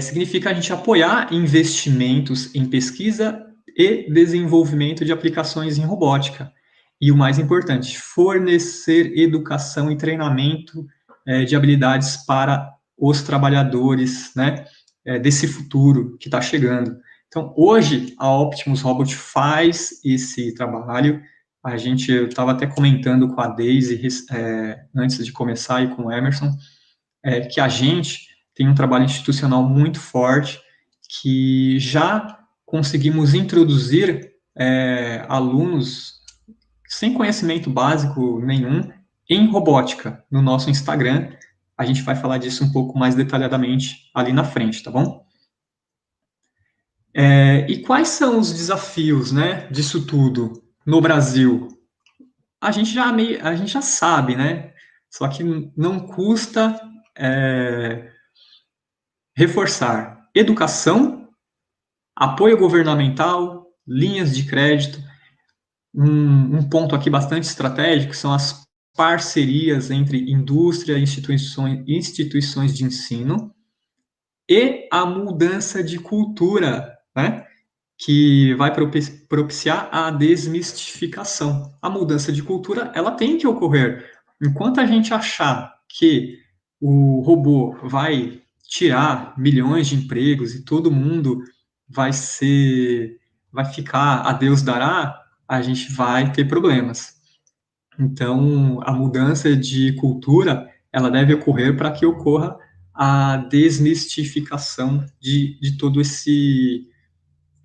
B: significa a gente apoiar investimentos em pesquisa e desenvolvimento de aplicações em robótica. E o mais importante, fornecer educação e treinamento de habilidades para os trabalhadores, né, desse futuro que está chegando. Então, hoje, a Optimus Robot faz esse trabalho. Eu estava até comentando com a Daisy, antes de começar, e com o Emerson, que a gente tem um trabalho institucional muito forte, que já conseguimos introduzir alunos sem conhecimento básico nenhum em robótica no nosso Instagram. A gente vai falar disso um pouco mais detalhadamente ali na frente, tá bom? E quais são os desafios, né, disso tudo no Brasil? A gente já sabe, né? Só que não custa reforçar educação, apoio governamental, linhas de crédito. Um ponto aqui bastante estratégico são as parcerias entre indústria e instituições de ensino e a mudança de cultura, né? Que vai propiciar a desmistificação. A mudança de cultura, ela tem que ocorrer. Enquanto a gente achar que o robô vai tirar milhões de empregos e todo mundo vai ficar a Deus dará, a gente vai ter problemas. Então, a mudança de cultura, ela deve ocorrer para que ocorra a desmistificação de todo esse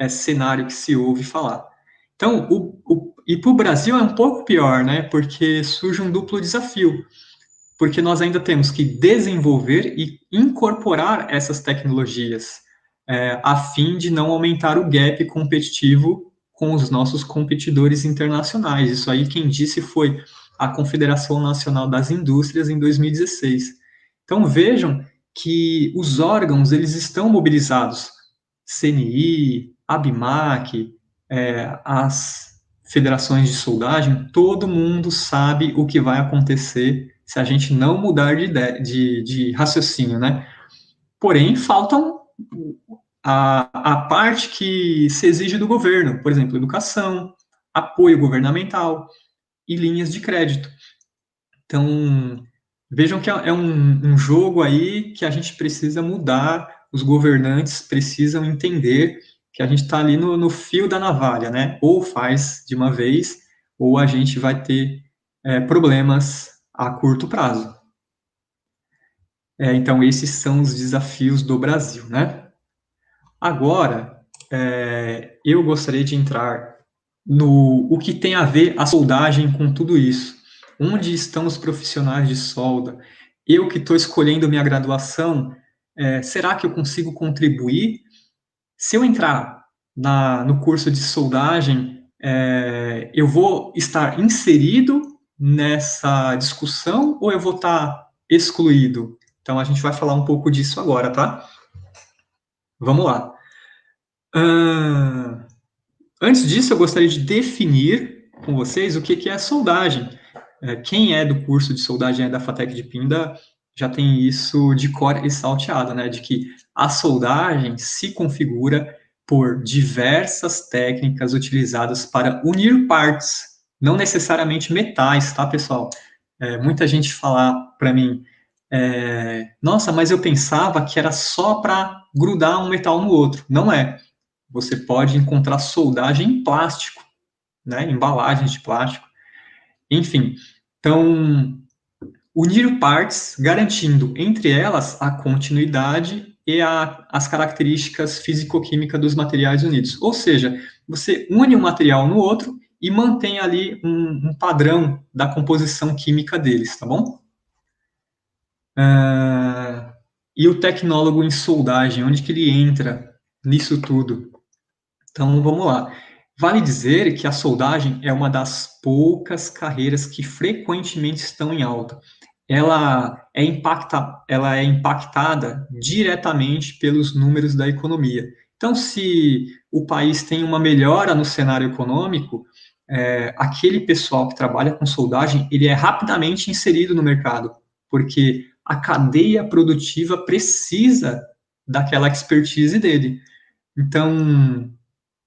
B: cenário que se ouve falar. Então, e para o Brasil é um pouco pior, né? Porque surge um duplo desafio. Porque nós ainda temos que desenvolver e incorporar essas tecnologias a fim de não aumentar o gap competitivo com os nossos competidores internacionais. Isso aí quem disse foi a Confederação Nacional das Indústrias em 2016. Então vejam que os órgãos eles estão mobilizados, CNI, ABMAC, as federações de soldagem, todo mundo sabe o que vai acontecer se a gente não mudar de raciocínio, né? Porém, faltam a parte que se exige do governo, por exemplo, educação, apoio governamental e linhas de crédito. Então, vejam que é um jogo aí que a gente precisa mudar, os governantes precisam entender que a gente está ali no fio da navalha, né? Ou faz de uma vez, ou a gente vai ter problemas a curto prazo. Então, esses são os desafios do Brasil, né? Agora, eu gostaria de entrar no o que tem a ver a soldagem com tudo isso. Onde estão os profissionais de solda? Eu que estou escolhendo minha graduação, será que eu consigo contribuir? Se eu entrar no curso de soldagem, eu vou estar inserido nessa discussão ou eu vou estar excluído? Então, a gente vai falar um pouco disso agora, tá? Vamos lá. Antes disso, eu gostaria de definir com vocês o que é soldagem. Quem é do curso de soldagem da FATEC de Pinda já tem isso de cor e salteado, né? De que a soldagem se configura por diversas técnicas utilizadas para unir partes, não necessariamente metais, tá, pessoal? Muita gente fala para mim, nossa, mas eu pensava que era só para grudar um metal no outro. Não é. Você pode encontrar soldagem em plástico, né? Embalagens de plástico. Enfim, então, unir partes, garantindo entre elas a continuidade e as características físico-químicas dos materiais unidos. Ou seja, você une um material no outro e mantém ali um padrão da composição química deles, tá bom? E o tecnólogo em soldagem, onde que ele entra nisso tudo? Então, vamos lá. Vale dizer que a soldagem é uma das poucas carreiras que frequentemente estão em alta. Ela é impactada diretamente pelos números da economia. Então, se o país tem uma melhora no cenário econômico, aquele pessoal que trabalha com soldagem, ele é rapidamente inserido no mercado, porque a cadeia produtiva precisa daquela expertise dele. Então,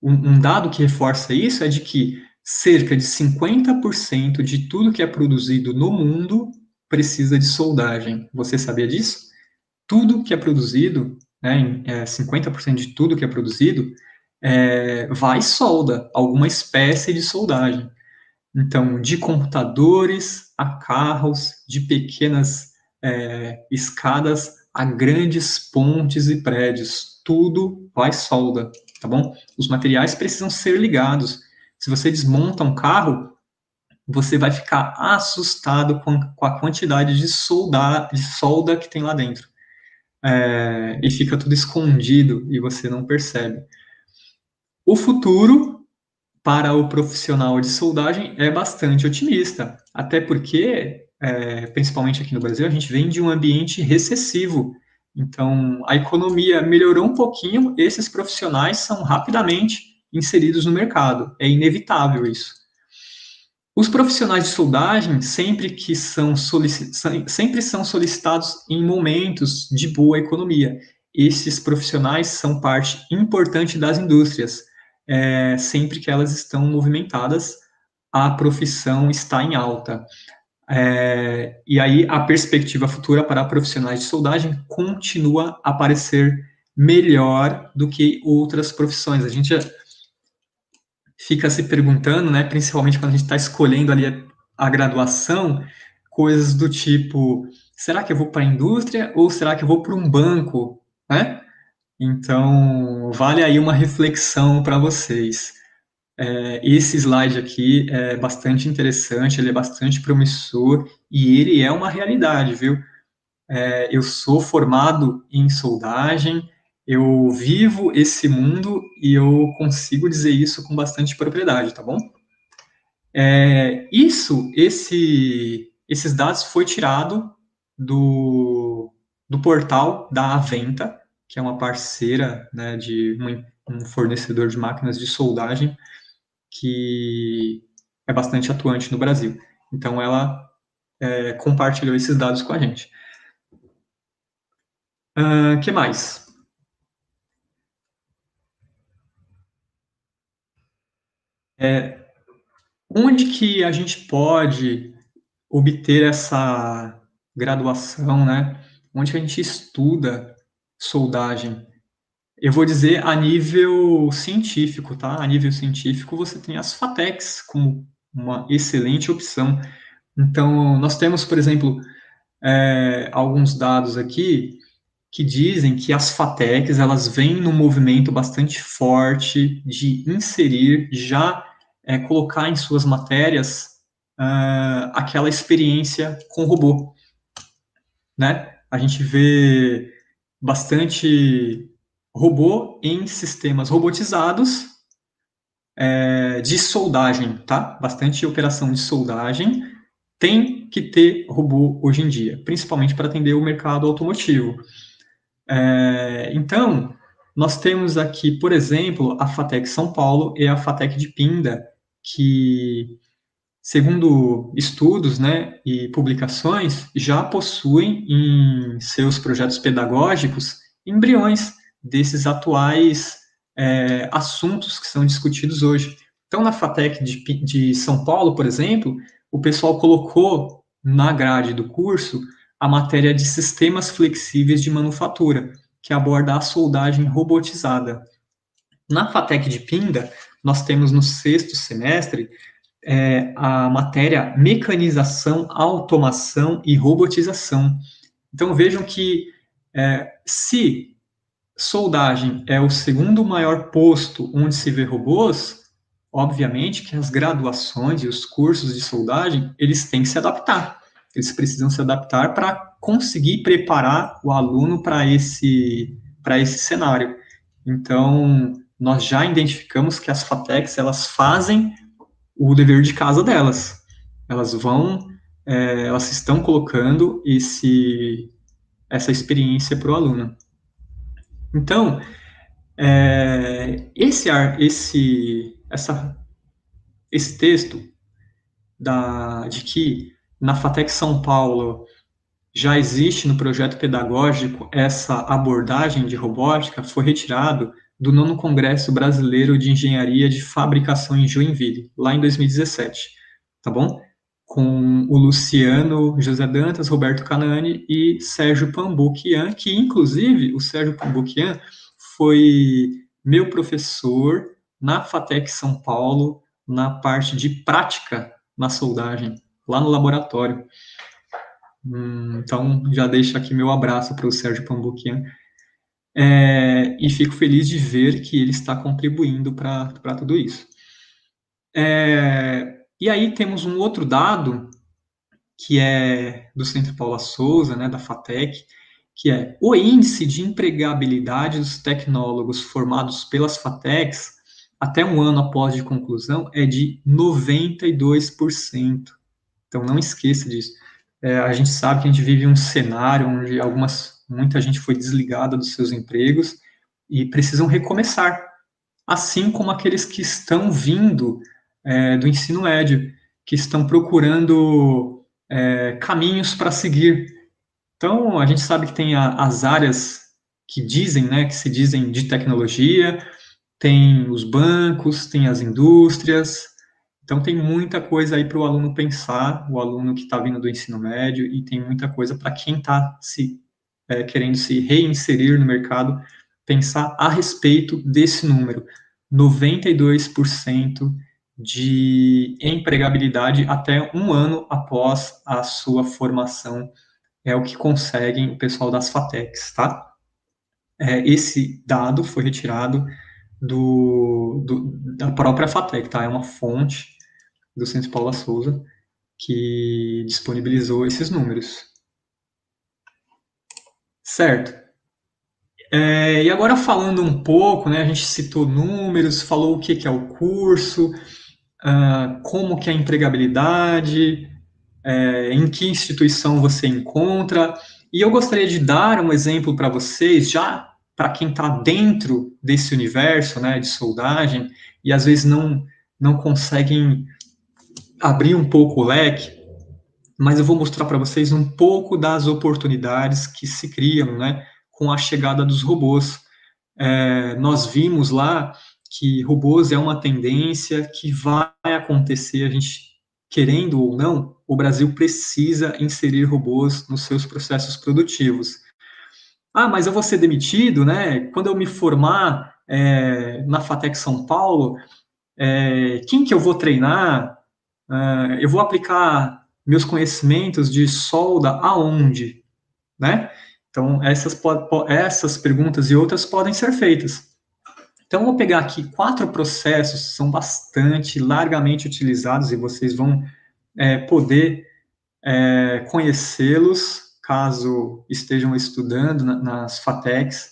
B: um dado que reforça isso é de que cerca de 50% de tudo que é produzido no mundo precisa de soldagem. Você sabia disso? Tudo que é produzido, né, 50% de tudo que é produzido, vai solda, alguma espécie de soldagem. Então, de computadores a carros, de pequenas escadas a grandes pontes e prédios, tudo vai solda, tá bom? Os materiais precisam ser ligados. Se você desmonta um carro, você vai ficar assustado com a quantidade de solda que tem lá dentro. E fica tudo escondido e você não percebe. O futuro para o profissional de soldagem é bastante otimista, até porque, principalmente aqui no Brasil, a gente vem de um ambiente recessivo. Então, a economia melhorou um pouquinho, esses profissionais são rapidamente inseridos no mercado. É inevitável isso. Os profissionais de soldagem sempre são solicitados em momentos de boa economia. Esses profissionais são parte importante das indústrias. Sempre que elas estão movimentadas, a profissão está em alta. E aí a perspectiva futura para profissionais de soldagem continua a parecer melhor do que outras profissões. A gente fica se perguntando, né, principalmente quando a gente está escolhendo ali a graduação, coisas do tipo, será que eu vou para a indústria ou será que eu vou para um banco, né? Então, vale aí uma reflexão para vocês. Esse slide aqui é bastante interessante, ele é bastante promissor e ele é uma realidade, viu? Eu sou formado em soldagem, eu vivo esse mundo e eu consigo dizer isso com bastante propriedade, tá bom? Esses dados foi tirado do portal da Aventa, que é uma parceira, né, de um fornecedor de máquinas de soldagem que é bastante atuante no Brasil. Então, ela compartilhou esses dados com a gente. Que mais? Onde que a gente pode obter essa graduação, né? Onde que a gente estuda soldagem? Eu vou dizer a nível científico, tá? A nível científico, você tem as FATECs como uma excelente opção. Então, nós temos, por exemplo, alguns dados aqui que dizem que as FATECs, elas vêm num movimento bastante forte de inserir, já colocar em suas matérias aquela experiência com robô, né? A gente vê bastante robô em sistemas robotizados de soldagem, tá? Bastante operação de soldagem tem que ter robô hoje em dia, principalmente para atender o mercado automotivo. Então, nós temos aqui, por exemplo, a FATEC São Paulo e a FATEC de Pinda, que, segundo estudos, né, e publicações, já possuem em seus projetos pedagógicos embriões desses atuais assuntos que são discutidos hoje. Então, na FATEC de São Paulo, por exemplo, o pessoal colocou na grade do curso a matéria de sistemas flexíveis de manufatura, que aborda a soldagem robotizada. Na FATEC de Pinda, nós temos no 6º semestre a matéria mecanização, automação e robotização. Então, vejam que se soldagem é o segundo maior posto onde se vê robôs, obviamente que as graduações e os cursos de soldagem, eles têm que se adaptar. Eles precisam se adaptar para conseguir preparar o aluno para esse cenário. Então, nós já identificamos que as FATECs, elas fazem o dever de casa delas. Elas estão colocando essa experiência para o aluno. Então, esse texto de que na FATEC São Paulo já existe no projeto pedagógico essa abordagem de robótica foi retirado do 9º Congresso Brasileiro de Engenharia de Fabricação em Joinville, lá em 2017, tá bom? Com o Luciano José Dantas, Roberto Canani e Sérgio Pambuquian, que inclusive o Sérgio Pambuquian foi meu professor na FATEC São Paulo, na parte de prática na soldagem, lá no laboratório. Então, já deixo aqui meu abraço para o Sérgio Pambuquian. E fico feliz de ver que ele está contribuindo para tudo isso. E aí temos um outro dado, que é do Centro Paula Souza, né, da FATEC, que é o índice de empregabilidade dos tecnólogos formados pelas FATECs até um ano após de conclusão é de 92%. Então, não esqueça disso. A gente sabe que a gente vive um cenário onde muita gente foi desligada dos seus empregos e precisam recomeçar, assim como aqueles que estão vindo do ensino médio, que estão procurando caminhos para seguir. Então, a gente sabe que tem as áreas que se dizem de tecnologia, tem os bancos, tem as indústrias. Então, tem muita coisa aí para o aluno pensar, o aluno que está vindo do ensino médio, e tem muita coisa para quem está querendo se reinserir no mercado, pensar a respeito desse número. 92% de empregabilidade até um ano após a sua formação é o que conseguem o pessoal das FATECs, tá? Esse dado foi retirado da própria FATEC, tá? É uma fonte do Centro Paula Souza que disponibilizou esses números. Certo. E agora falando um pouco, né, a gente citou números, falou o que é o curso, como que é a empregabilidade, em que instituição você encontra, e eu gostaria de dar um exemplo para vocês, já para quem está dentro desse universo, né, de soldagem, e às vezes não conseguem abrir um pouco o leque. mas eu vou mostrar para vocês um pouco das oportunidades que se criam, né, com a chegada dos robôs. Nós vimos lá que robôs é uma tendência que vai acontecer, a gente querendo ou não, o Brasil precisa inserir robôs nos seus processos produtivos. Ah, mas eu vou ser demitido, né? Quando eu me formar na FATEC São Paulo, quem que eu vou treinar? Eu vou aplicar meus conhecimentos de solda aonde, né? Então, essas perguntas e outras podem ser feitas. Então, eu vou pegar aqui 4 processos que são bastante largamente utilizados e vocês vão poder conhecê-los caso estejam estudando nas FATECs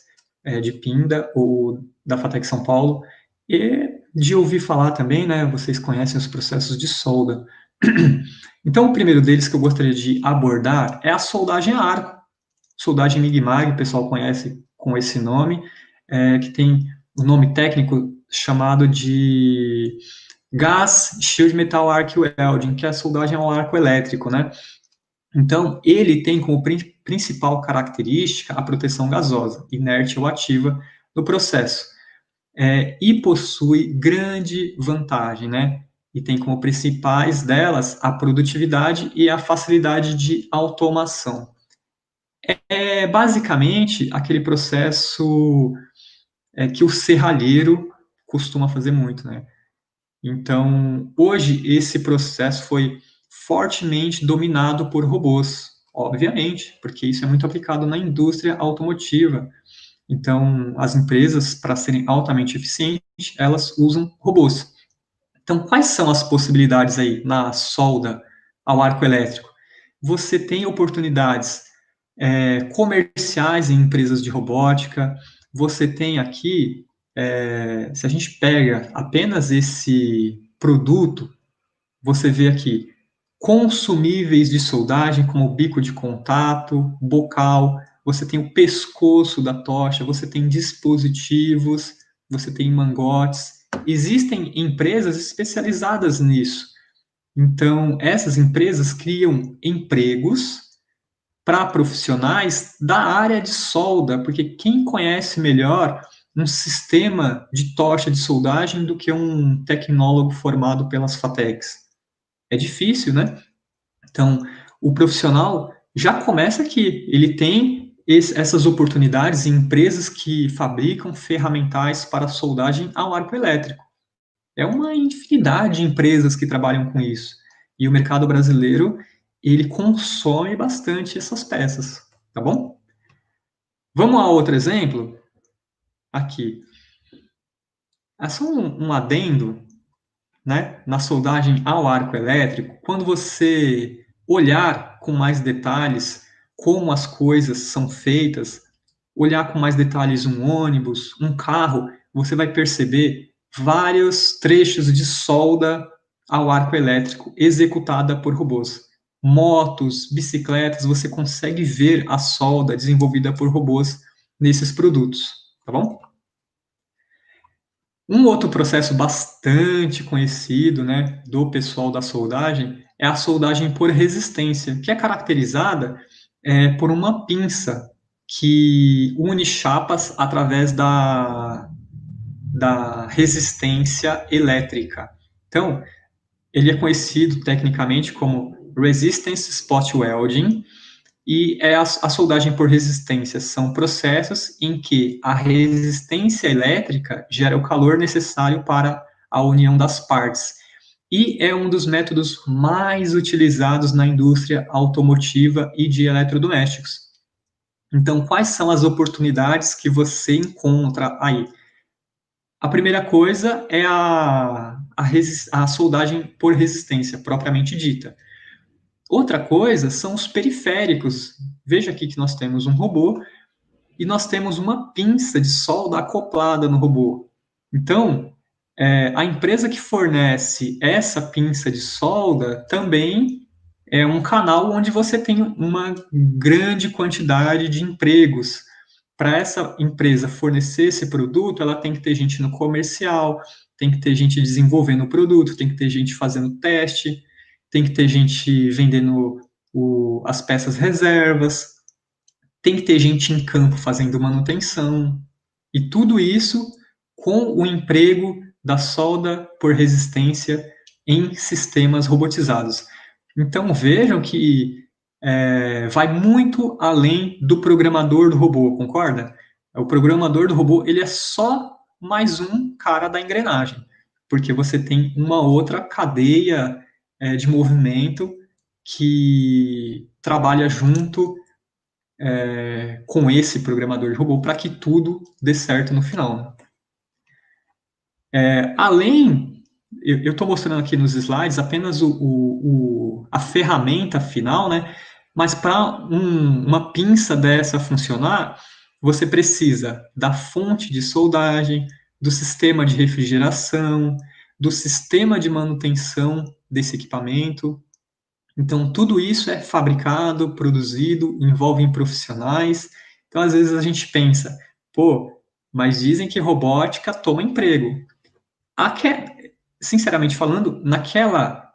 B: de Pinda ou da FATEC São Paulo, e de ouvir falar também, né, vocês conhecem os processos de solda. Então, o primeiro deles que eu gostaria de abordar é a soldagem a arco. Soldagem MIG-MAG, o pessoal conhece com esse nome, que tem um nome técnico chamado de Gas Shield Metal Arc Welding, que é a soldagem ao arco elétrico, né? Então, ele tem como principal característica a proteção gasosa, inerte ou ativa no processo, e possui grande vantagem, né? E tem como principais delas a produtividade e a facilidade de automação. É basicamente aquele processo que o serralheiro costuma fazer muito, né? Então, hoje, esse processo foi fortemente dominado por robôs, obviamente, porque isso é muito aplicado na indústria automotiva. Então, as empresas, para serem altamente eficientes, elas usam robôs. Então, quais são as possibilidades aí na solda ao arco elétrico? Você tem oportunidades comerciais em empresas de robótica, você tem aqui, se a gente pega apenas esse produto, você vê aqui consumíveis de soldagem, como bico de contato, bocal, você tem o pescoço da tocha, você tem dispositivos, você tem mangotes. Existem empresas especializadas nisso. Então, essas empresas criam empregos para profissionais da área de solda, porque quem conhece melhor um sistema de tocha de soldagem do que um tecnólogo formado pelas FATECs? É difícil, né? Então, o profissional já começa aqui, ele tem essas oportunidades em empresas que fabricam ferramentais para soldagem ao arco elétrico. É uma infinidade de empresas que trabalham com isso. E o mercado brasileiro, ele consome bastante essas peças, tá bom? Vamos a outro exemplo? Aqui. É só um adendo, né, na soldagem ao arco elétrico. Quando você olhar com mais detalhes como as coisas são feitas, olhar com mais detalhes um ônibus, um carro, você vai perceber vários trechos de solda ao arco elétrico executada por robôs. Motos, bicicletas, você consegue ver a solda desenvolvida por robôs nesses produtos, tá bom? Um outro processo bastante conhecido, né, do pessoal da soldagem é a soldagem por resistência, que é caracterizada por uma pinça que une chapas através da resistência elétrica. Então, ele é conhecido tecnicamente como Resistance Spot Welding, e a soldagem por resistência são processos em que a resistência elétrica gera o calor necessário para a união das partes. E é um dos métodos mais utilizados na indústria automotiva e de eletrodomésticos. Então, quais são as oportunidades que você encontra aí? A primeira coisa é a soldagem por resistência, propriamente dita. Outra coisa são os periféricos. Veja aqui que nós temos um robô e nós temos uma pinça de solda acoplada no robô. Então, a empresa que fornece essa pinça de solda também é um canal onde você tem uma grande quantidade de empregos. Para essa empresa fornecer esse produto, ela tem que ter gente no comercial, tem que ter gente desenvolvendo o produto, tem que ter gente fazendo teste, tem que ter gente vendendo as peças reservas, tem que ter gente em campo fazendo manutenção, e tudo isso com o emprego da solda por resistência em sistemas robotizados. Então vejam que vai muito além do programador do robô, concorda? O programador do robô, ele é só mais um cara da engrenagem, porque você tem uma outra cadeia de movimento que trabalha junto com esse programador de robô para que tudo dê certo no final. Além, eu estou mostrando aqui nos slides apenas a ferramenta final, né? Mas para uma pinça dessa funcionar, você precisa da fonte de soldagem, do sistema de refrigeração, do sistema de manutenção desse equipamento. Então, tudo isso é fabricado, produzido, envolve profissionais. Então, às vezes a gente pensa, pô, mas dizem que robótica toma emprego. Sinceramente falando, naquela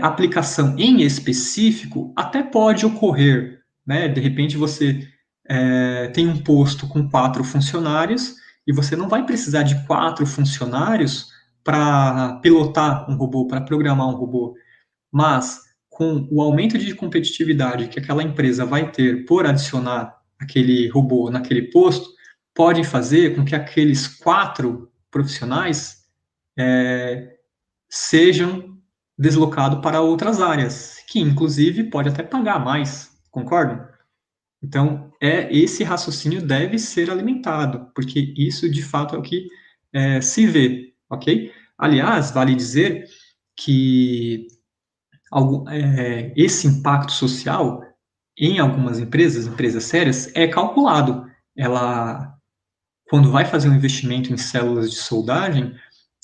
B: aplicação em específico, até pode ocorrer, né? De repente você tem um posto com 4 funcionários e você não vai precisar de 4 funcionários para pilotar um robô, para programar um robô. Mas com o aumento de competitividade que aquela empresa vai ter por adicionar aquele robô naquele posto, pode fazer com que aqueles 4 profissionais sejam deslocados para outras áreas, que inclusive pode até pagar mais, concordam? Então, esse raciocínio deve ser alimentado, porque isso de fato é o que se vê, ok? Aliás, vale dizer que esse impacto social em algumas empresas sérias, é calculado. Ela, quando vai fazer um investimento em células de soldagem,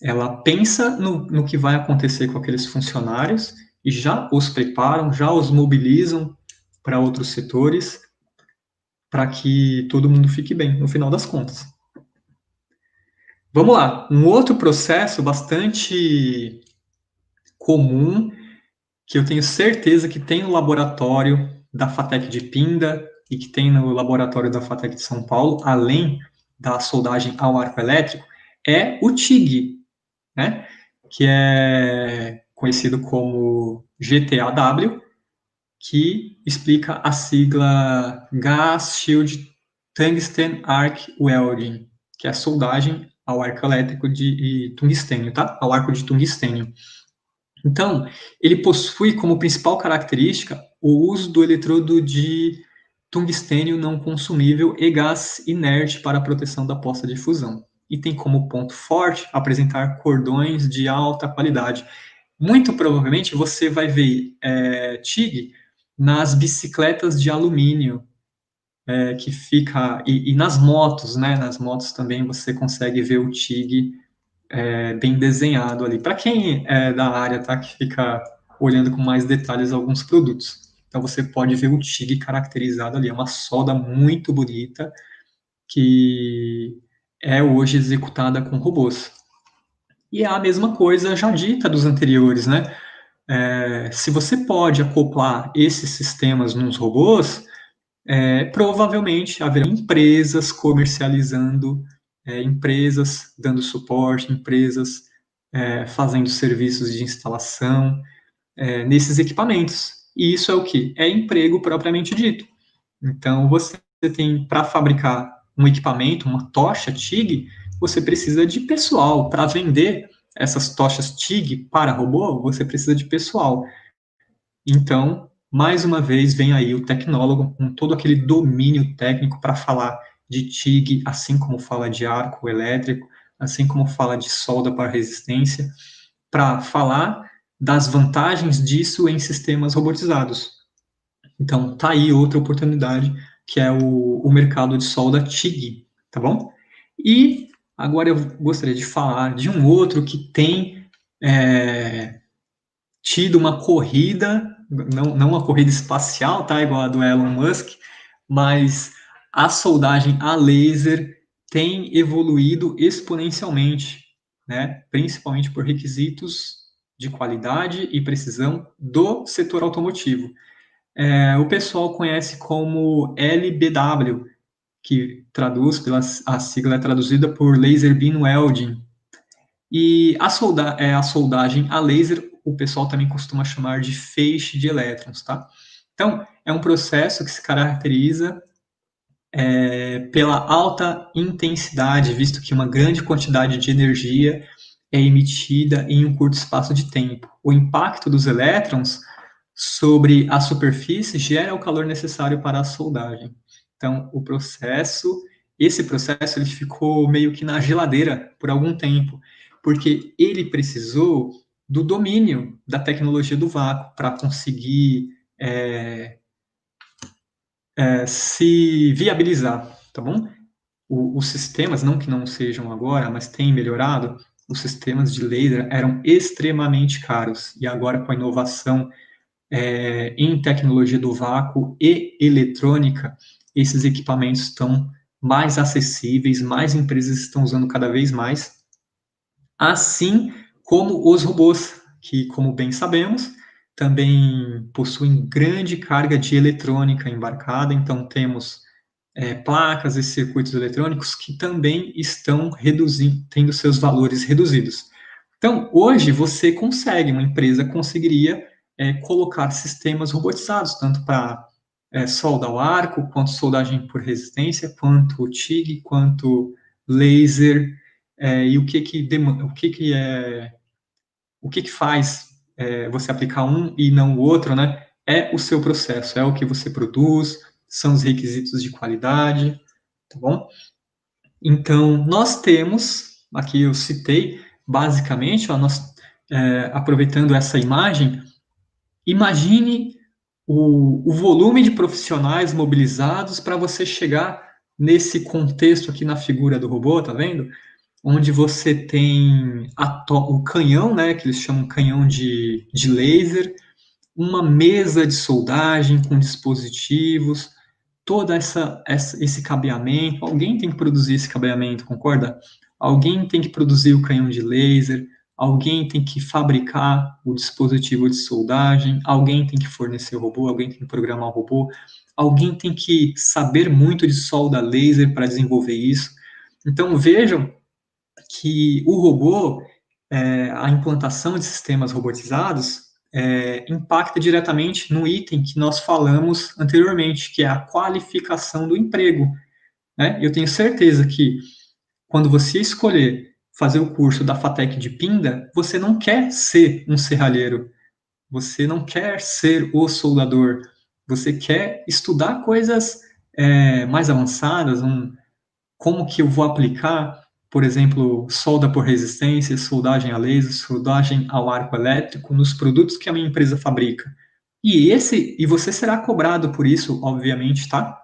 B: ela pensa no que vai acontecer com aqueles funcionários e já os preparam, já os mobilizam para outros setores, para que todo mundo fique bem, no final das contas. Vamos lá, um outro processo bastante comum, que eu tenho certeza que tem no laboratório da FATEC de Pinda e que tem no laboratório da FATEC de São Paulo, além da soldagem ao arco elétrico, é o TIG, né? Que é conhecido como GTAW, que explica a sigla Gas Shield Tungsten Arc Welding, que é a soldagem ao arco elétrico de tungstênio, tá? Ao arco de tungstênio. Então, ele possui como principal característica o uso do eletrodo de tungstênio não consumível e gás inerte para a proteção da poça de fusão. E tem como ponto forte apresentar cordões de alta qualidade. Muito provavelmente você vai ver TIG nas bicicletas de alumínio, que fica, e nas motos, né? Nas motos também você consegue ver o TIG bem desenhado ali. Para quem é da área, tá, que fica olhando com mais detalhes alguns produtos. Então você pode ver o TIG caracterizado ali, é uma solda muito bonita que é hoje executada com robôs. E é a mesma coisa já dita dos anteriores, né? Se você pode acoplar esses sistemas nos robôs, provavelmente haverá empresas comercializando, empresas dando suporte, empresas fazendo serviços de instalação nesses equipamentos. E isso é o que? É emprego propriamente dito. Então, você tem, para fabricar um equipamento, uma tocha TIG, você precisa de pessoal. Para vender essas tochas TIG para robô, você precisa de pessoal. Então, mais uma vez, vem aí o tecnólogo com todo aquele domínio técnico para falar de TIG, assim como fala de arco elétrico, assim como fala de solda para resistência, para falar das vantagens disso em sistemas robotizados. Então, tá aí outra oportunidade, que é o mercado de solda TIG, tá bom? E agora eu gostaria de falar de um outro que tem tido uma corrida, não uma corrida espacial, tá? Igual a do Elon Musk, mas a soldagem a laser tem evoluído exponencialmente, né? Principalmente por requisitos de qualidade e precisão do setor automotivo. o pessoal conhece como LBW, que traduz, a sigla é traduzida por Laser Beam Welding. E a soldagem a laser, o pessoal também costuma chamar de feixe de elétrons, tá? Então, é um processo que se caracteriza pela alta intensidade, visto que uma grande quantidade de energia é emitida em um curto espaço de tempo. O impacto dos elétrons sobre a superfície gera o calor necessário para a soldagem. Então, esse processo ele ficou meio que na geladeira por algum tempo, porque ele precisou do domínio da tecnologia do vácuo para conseguir se viabilizar, tá bom? Os sistemas, não que não sejam agora, mas têm melhorado, os sistemas de laser eram extremamente caros, e agora com a inovação em tecnologia do vácuo e eletrônica, esses equipamentos estão mais acessíveis, mais empresas estão usando cada vez mais, assim como os robôs, que, como bem sabemos, também possuem grande carga de eletrônica embarcada, então temos placas e circuitos eletrônicos que também estão tendo seus valores reduzidos. Então, hoje você consegue, uma empresa conseguiria colocar sistemas robotizados, tanto para solda ao arco, quanto soldagem por resistência, quanto TIG, quanto laser, e o que faz você aplicar um e não o outro, né? É o seu processo, é o que você produz, são os requisitos de qualidade, tá bom? Então, nós temos, aqui eu citei, basicamente, ó, aproveitando essa imagem, imagine o volume de profissionais mobilizados para você chegar nesse contexto aqui na figura do robô, tá vendo? Onde você tem o canhão, né, que eles chamam canhão de laser, uma mesa de soldagem com dispositivos, todo esse cabeamento. Alguém tem que produzir esse cabeamento, concorda? Alguém tem que produzir o canhão de laser, alguém tem que fabricar o dispositivo de soldagem, alguém tem que fornecer o robô, alguém tem que programar o robô, alguém tem que saber muito de solda laser para desenvolver isso. Então vejam que o robô, a implantação de sistemas robotizados, impacta diretamente no item que nós falamos anteriormente, que é a qualificação do emprego. Né? Eu tenho certeza que quando você escolher fazer o curso da FATEC de Pinda, você não quer ser um serralheiro, você não quer ser o soldador, você quer estudar coisas mais avançadas, como que eu vou aplicar, por exemplo, solda por resistência, soldagem a laser, soldagem ao arco elétrico nos produtos que a minha empresa fabrica. E você será cobrado por isso, obviamente, tá?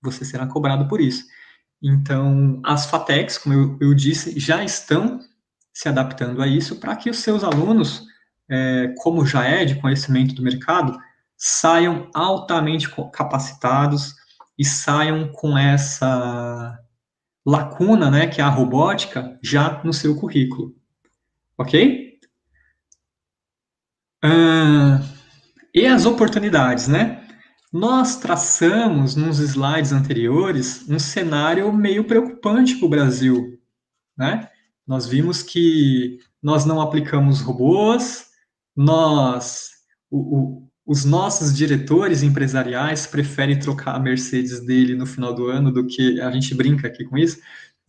B: Você será cobrado por isso. Então, as FATECs, como eu disse, já estão se adaptando a isso para que os seus alunos, como já é de conhecimento do mercado, saiam altamente capacitados e saiam com essa lacuna, né, que é a robótica, já no seu currículo. Ok? E as oportunidades, né? Nós traçamos nos slides anteriores um cenário meio preocupante para o Brasil, né? Nós vimos que nós não aplicamos robôs, os nossos diretores empresariais preferem trocar a Mercedes dele no final do ano do que a gente brinca aqui com isso.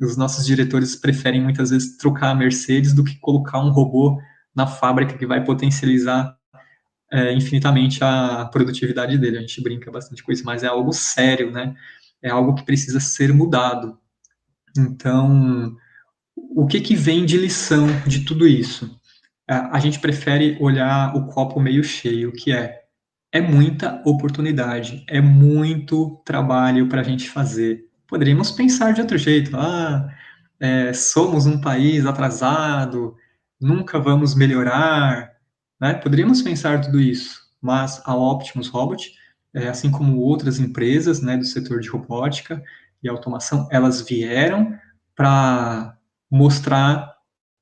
B: Os nossos diretores preferem muitas vezes trocar a Mercedes do que colocar um robô na fábrica que vai potencializar infinitamente a produtividade dele. A gente brinca bastante com isso, mas é algo sério, né? É algo que precisa ser mudado. Então, o que vem de lição de tudo isso? A gente prefere olhar o copo meio cheio, que é muita oportunidade, é muito trabalho para a gente fazer. Poderíamos pensar de outro jeito. Somos um país atrasado, nunca vamos melhorar, né? Poderíamos pensar tudo isso, mas a Optimus Robot, assim como outras empresas, né, do setor de robótica e automação, elas vieram para mostrar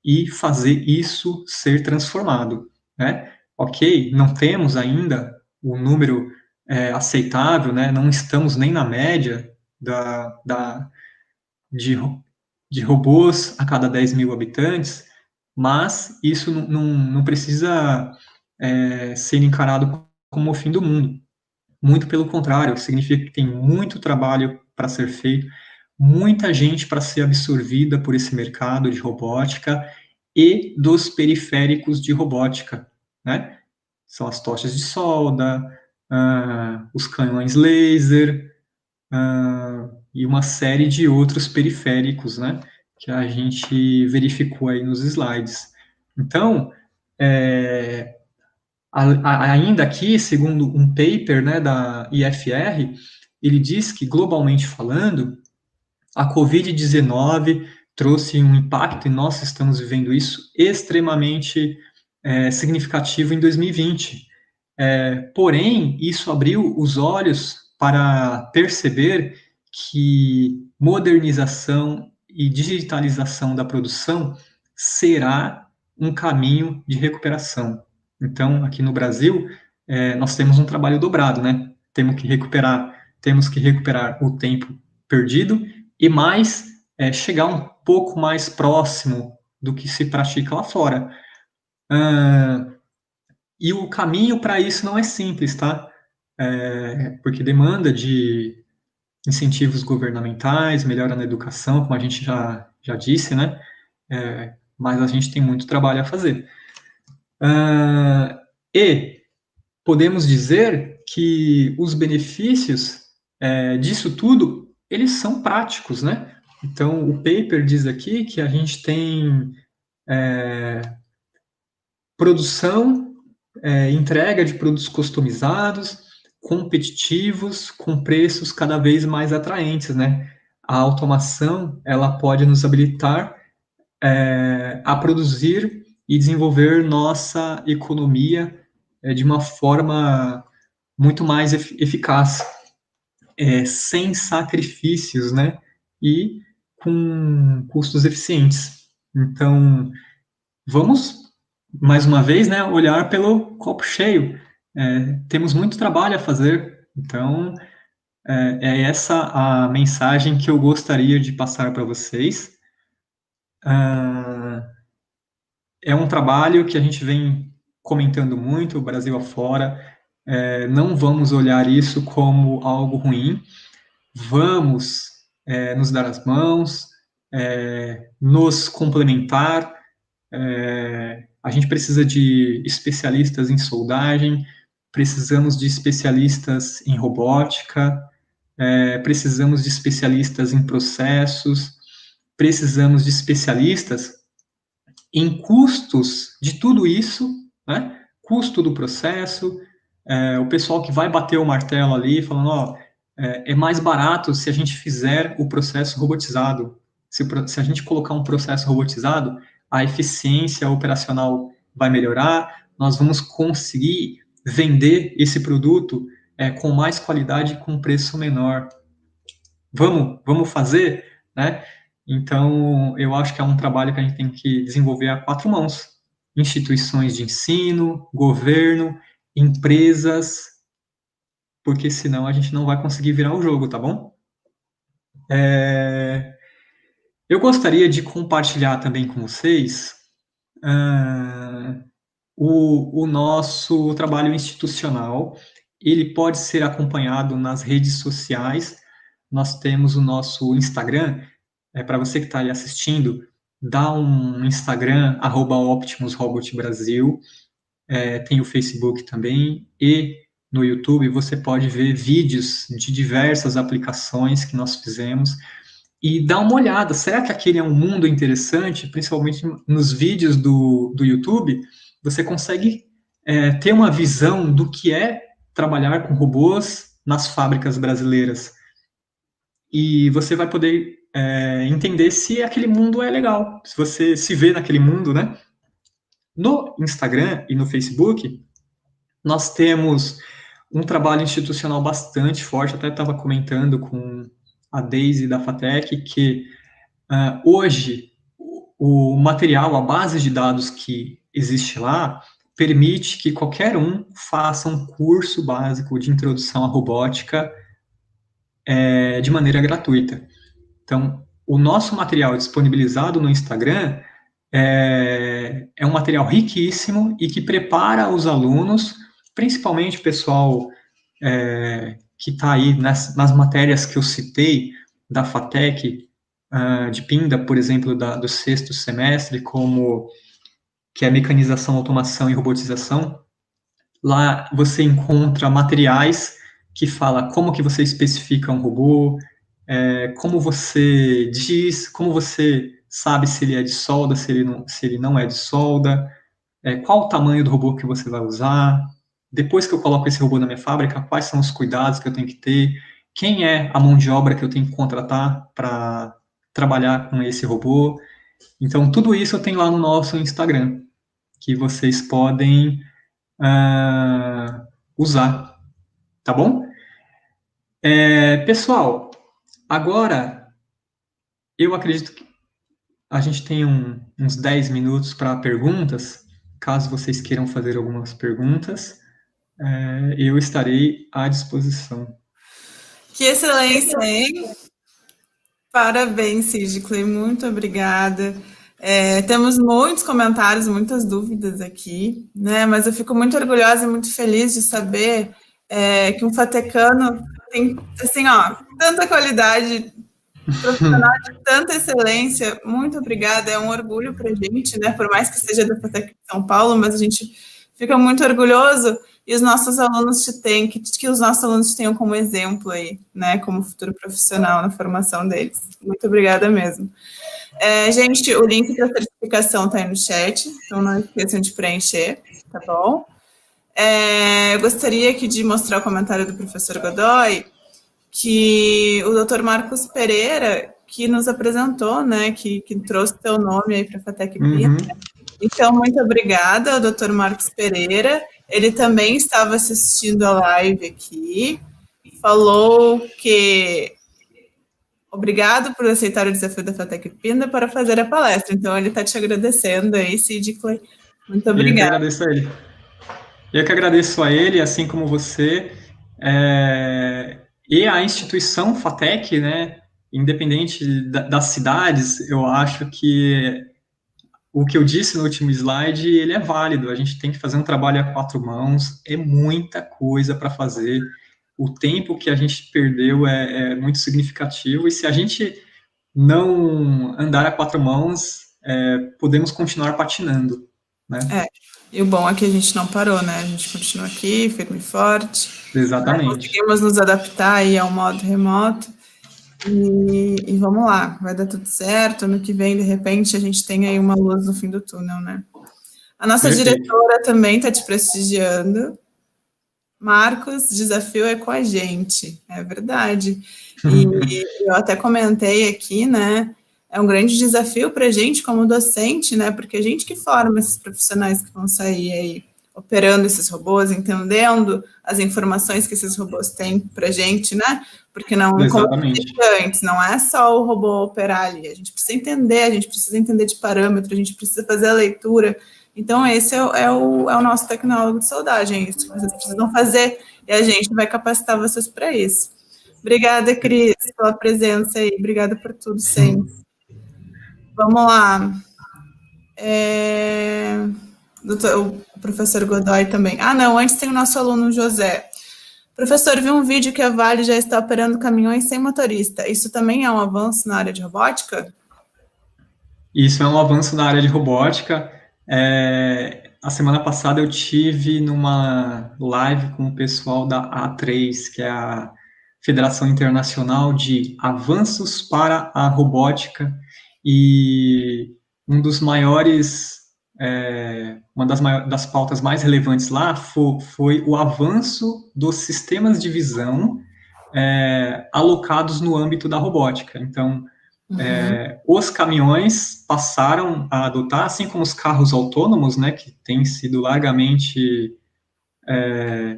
B: e fazer isso ser transformado, né? Ok, não temos ainda o número aceitável, né? Não estamos nem na média de robôs a cada 10 mil habitantes, mas isso não precisa ser encarado como o fim do mundo. Muito pelo contrário, significa que tem muito trabalho para ser feito, muita gente para ser absorvida por esse mercado de robótica e dos periféricos de robótica, né? São as tochas de solda, os canhões laser, e uma série de outros periféricos, né? Que a gente verificou aí nos slides. Então, ainda aqui, segundo um paper, né, da IFR, ele diz que, globalmente falando, a Covid-19 trouxe um impacto, e nós estamos vivendo isso, extremamente significativo em 2020. Porém, isso abriu os olhos para perceber que modernização e digitalização da produção será um caminho de recuperação. Então, aqui no Brasil, nós temos um trabalho dobrado, né? Temos que recuperar o tempo perdido e mais chegar um pouco mais próximo do que se pratica lá fora. E o caminho para isso não é simples, tá? Porque demanda de incentivos governamentais, melhora na educação, como a gente já disse, né? Mas a gente tem muito trabalho a fazer. E podemos dizer que os benefícios disso tudo, eles são práticos, né? Então, o paper diz aqui que a gente tem produção, entrega de produtos customizados, competitivos, com preços cada vez mais atraentes, né? A automação, ela pode nos habilitar a produzir e desenvolver nossa economia de uma forma muito mais eficaz, sem sacrifícios, né? E com custos eficientes. Então, vamos, mais uma vez, né, olhar pelo copo cheio. Temos muito trabalho a fazer, então é essa a mensagem que eu gostaria de passar para vocês. É um trabalho que a gente vem comentando muito, Brasil afora. Não vamos olhar isso como algo ruim. Vamos nos dar as mãos, nos complementar. A gente precisa de especialistas em soldagem, precisamos de especialistas em robótica, precisamos de especialistas em processos, precisamos de especialistas em custos de tudo isso, né? Custo do processo, o pessoal que vai bater o martelo ali, falando, é mais barato se a gente fizer o processo robotizado. Se a gente colocar um processo robotizado, a eficiência operacional vai melhorar, nós vamos conseguir vender esse produto com mais qualidade e com preço menor. Vamos fazer, né? Então, eu acho que é um trabalho que a gente tem que desenvolver a quatro mãos. Instituições de ensino, governo, empresas, porque senão a gente não vai conseguir virar o jogo, tá bom? Eu gostaria de compartilhar também com vocês o nosso trabalho institucional. Ele pode ser acompanhado nas redes sociais. Nós temos o nosso Instagram. Para você que está aí assistindo, dá um Instagram, @OptimusRobotBrasil. Tem o Facebook também. E no YouTube você pode ver vídeos de diversas aplicações que nós fizemos. E dá uma olhada, será que aquele é um mundo interessante? Principalmente nos vídeos do YouTube, você consegue ter uma visão do que é trabalhar com robôs nas fábricas brasileiras. E você vai poder entender se aquele mundo é legal, se você se vê naquele mundo, né? No Instagram e no Facebook, nós temos um trabalho institucional bastante forte, até estava comentando com a Daisy da FATEC, que hoje o material, a base de dados que existe lá, permite que qualquer um faça um curso básico de introdução à robótica de maneira gratuita. Então, o nosso material disponibilizado no Instagram é um material riquíssimo e que prepara os alunos, principalmente o pessoal que está aí nas matérias que eu citei, da FATEC, de Pinda, por exemplo, do sexto semestre, como que é mecanização, automação e robotização. Lá você encontra materiais que fala como que você especifica um robô, como você diz, como você sabe se ele é de solda, se ele não é de solda, qual o tamanho do robô que você vai usar, depois que eu coloco esse robô na minha fábrica, quais são os cuidados que eu tenho que ter, quem é a mão de obra que eu tenho que contratar para trabalhar com esse robô. Então, tudo isso eu tenho lá no nosso Instagram, que vocês podem usar, tá bom? Pessoal, agora eu acredito que a gente tem uns 10 minutos para perguntas. Caso vocês queiram fazer algumas perguntas, eu estarei à disposição.
A: Que excelência, hein? Parabéns, Sigiclay, muito obrigada. Temos muitos comentários, muitas dúvidas aqui, né? Mas eu fico muito orgulhosa e muito feliz de saber que um fatecano tem, assim, ó, tanta qualidade profissional, de tanta excelência. Muito obrigada, é um orgulho para a gente, né? Por mais que seja da FATEC de São Paulo, mas a gente fica muito orgulhoso e os nossos alunos que os nossos alunos tenham como exemplo aí, né? Como futuro profissional na formação deles. Muito obrigada mesmo. Gente, o link para a certificação está aí no chat, então não esqueçam de preencher, tá bom? Eu gostaria aqui de mostrar o comentário do professor Godoy, que o Dr. Marcos Pereira, que nos apresentou, né, que trouxe seu nome aí para a FATEC Pinda. Então, muito obrigada ao Dr. Marcos Pereira. Ele também estava assistindo a live aqui, falou que obrigado por aceitar o desafio da FATEC Pinda para fazer a palestra. Então, ele está te agradecendo aí, Sigiclay. Muito obrigada.
B: Eu que agradeço a ele. Eu que agradeço a ele, assim como você, e a instituição FATEC, né, independente das cidades, eu acho que o que eu disse no último slide, ele é válido. A gente tem que fazer um trabalho a quatro mãos, é muita coisa para fazer. O tempo que a gente perdeu é muito significativo, e se a gente não andar a quatro mãos, podemos continuar patinando, né?
A: E o bom é que a gente não parou, né? A gente continua aqui, firme e forte.
B: Exatamente.
A: Conseguimos nos adaptar aí ao modo remoto. E vamos lá, vai dar tudo certo. Ano que vem, de repente, a gente tem aí uma luz no fim do túnel, né? A nossa diretora também está te prestigiando. Marcos, desafio é com a gente, é verdade. E eu até comentei aqui, né? É um grande desafio para a gente como docente, né? Porque a gente que forma esses profissionais que vão sair aí operando esses robôs, entendendo as informações que esses robôs têm para a gente, né? Porque não, como eu disse antes, não é só o robô operar ali, a gente precisa entender de parâmetro, a gente precisa fazer a leitura. Então, esse é o nosso tecnólogo de soldagem, é isso que vocês precisam fazer, e a gente vai capacitar vocês para isso. Obrigada, Cris, pela presença aí, obrigada por tudo, sempre. Vamos lá. O professor Godoy também. Não, antes tem o nosso aluno José. Professor, vi um vídeo que a Vale já está operando caminhões sem motorista. Isso também é um avanço na área de robótica?
B: Isso é um avanço na área de robótica. A semana passada eu tive numa live com o pessoal da A3, que é a Federação Internacional de Avanços para a Robótica, e uma das pautas mais relevantes lá foi o avanço dos sistemas de visão alocados no âmbito da robótica. Então, os caminhões passaram a adotar, assim como os carros autônomos, né, que têm sido largamente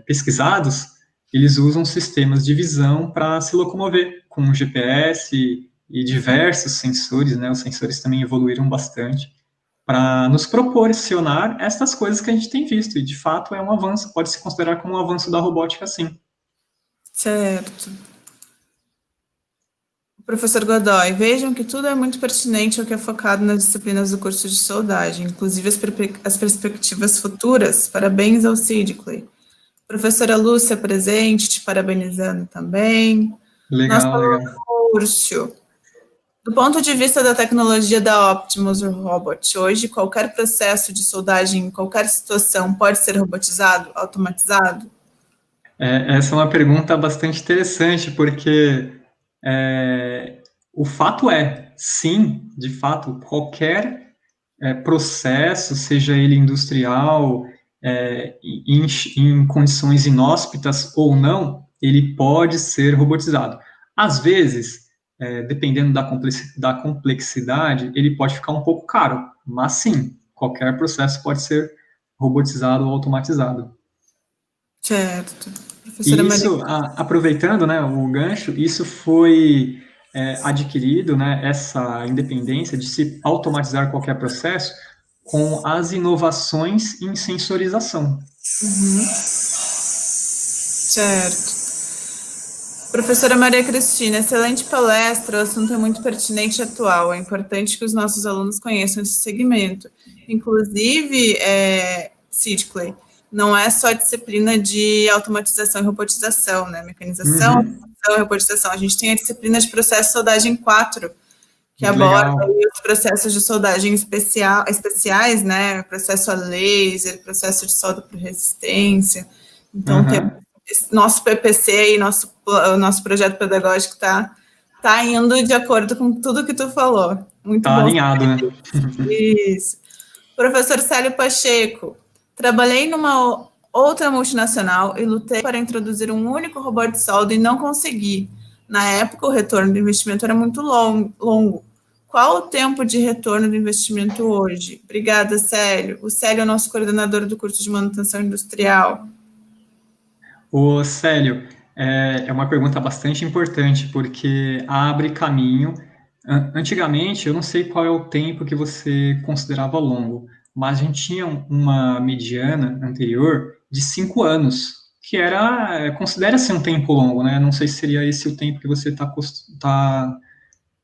B: pesquisados, eles usam sistemas de visão para se locomover, com GPS e diversos sensores, né, os sensores também evoluíram bastante. para nos proporcionar estas coisas que a gente tem visto, e de fato é um avanço, pode se considerar como um avanço da robótica, sim.
A: Certo. Professor Godoy, vejam que tudo é muito pertinente ao que é focado nas disciplinas do curso de soldagem, inclusive as perspectivas futuras. Parabéns ao Sidclay. Professora Lúcia presente, te parabenizando também. Nosso
B: Legal, legal.
A: Múrcio. Do ponto de vista da tecnologia da Optimus Robot, hoje qualquer processo de soldagem, em qualquer situação, pode ser robotizado, automatizado?
B: Essa é uma pergunta bastante interessante, porque o fato sim, de fato, qualquer processo, seja ele industrial, em condições inóspitas ou não, ele pode ser robotizado. Às vezes, dependendo da complexidade, ele pode ficar um pouco caro, mas sim, qualquer processo pode ser robotizado ou automatizado.
A: Certo. Professora
B: E
A: Maria.
B: isso, aproveitando, né, o gancho, isso foi adquirido, né, essa independência de se automatizar qualquer processo com as inovações em sensorização.
A: Certo. Professora Maria Cristina, excelente palestra, o assunto é muito pertinente e atual, é importante que os nossos alunos conheçam esse segmento. Inclusive, Sidclay, não é só disciplina de automatização e robotização, né? Mecanização, automatização e robotização. A gente tem a disciplina de processo de soldagem 4, que aborda os processos de soldagem especiais, né? Processo a laser, processo de solda por resistência. Então, tem nosso PPC e nosso projeto pedagógico está indo de acordo com tudo que tu falou. Muito bom.
B: Alinhado, né?
A: Isso. Professor Célio Pacheco, trabalhei numa outra multinacional e lutei para introduzir um único robô de solda e não consegui. Na época, o retorno do investimento era muito longo. Qual o tempo de retorno do investimento hoje? Obrigada, Célio. O Célio é o nosso coordenador do curso de manutenção industrial.
B: Ô, Célio, é uma pergunta bastante importante, porque abre caminho. Antigamente, eu não sei qual é o tempo que você considerava longo, mas a gente tinha uma mediana anterior de 5 anos, que considera-se um tempo longo, né? Não sei se seria esse o tempo que você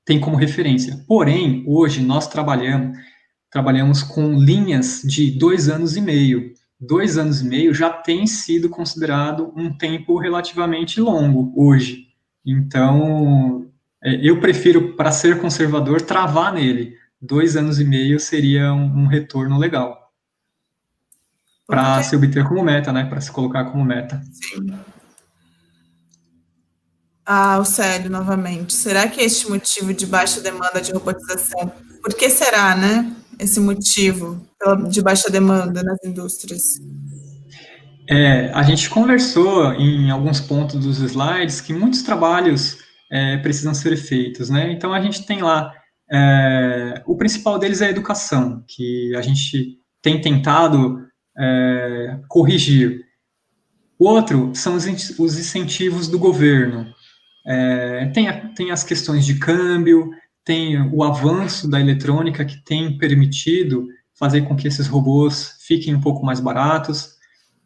B: tem como referência. Porém, hoje nós trabalhamos com linhas de 2 anos e meio. 2 anos e meio já tem sido considerado um tempo relativamente longo hoje. Então, eu prefiro, para ser conservador, travar nele. 2 anos e meio seria um retorno legal para se obter como meta, né? Para se colocar como meta.
A: Sim. O Célio, novamente. Será que este motivo de baixa demanda de robotização, por que será, né? Esse motivo de baixa demanda nas indústrias?
B: A gente conversou em alguns pontos dos slides que muitos trabalhos precisam ser feitos, né? Então a gente tem lá o principal deles é a educação, que a gente tem tentado corrigir. O outro são os incentivos do governo. Tem as questões de câmbio, tem o avanço da eletrônica que tem permitido fazer com que esses robôs fiquem um pouco mais baratos.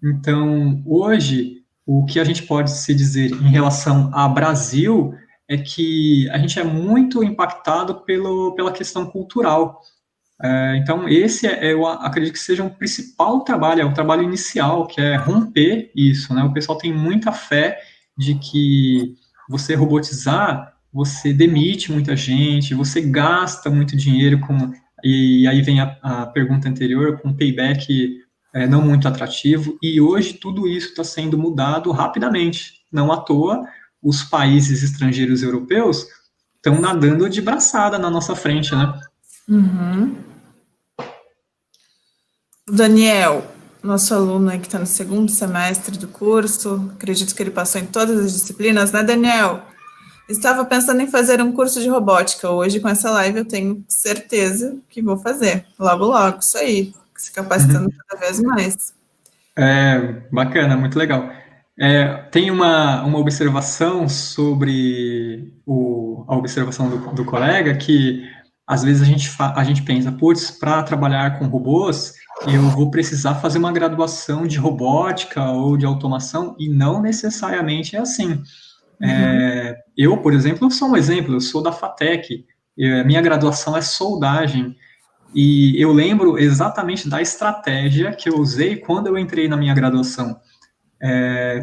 B: Então, hoje, o que a gente pode se dizer em relação ao Brasil é que a gente é muito impactado pela questão cultural. Então, esse eu acredito que seja o principal trabalho, é o trabalho inicial, que é romper isso, né? O pessoal tem muita fé de que você robotizar, você demite muita gente, você gasta muito dinheiro e aí vem a pergunta anterior, com payback não muito atrativo, e hoje tudo isso está sendo mudado rapidamente. Não à toa, os países estrangeiros europeus estão nadando de braçada na nossa frente, né?
A: Daniel, nosso aluno aí que está no segundo semestre do curso, acredito que ele passou em todas as disciplinas, né, Daniel? Estava pensando em fazer um curso de robótica. Hoje, com essa live, eu tenho certeza que vou fazer. Logo, logo, isso aí. Se capacitando cada vez mais.
B: Bacana, muito legal. Tem uma observação sobre a observação do colega, que às vezes a gente pensa, putz, para trabalhar com robôs, eu vou precisar fazer uma graduação de robótica ou de automação, e não necessariamente é assim. Eu, por exemplo, sou um exemplo, eu sou da FATEC, minha graduação é soldagem, e eu lembro exatamente da estratégia que eu usei quando eu entrei na minha graduação.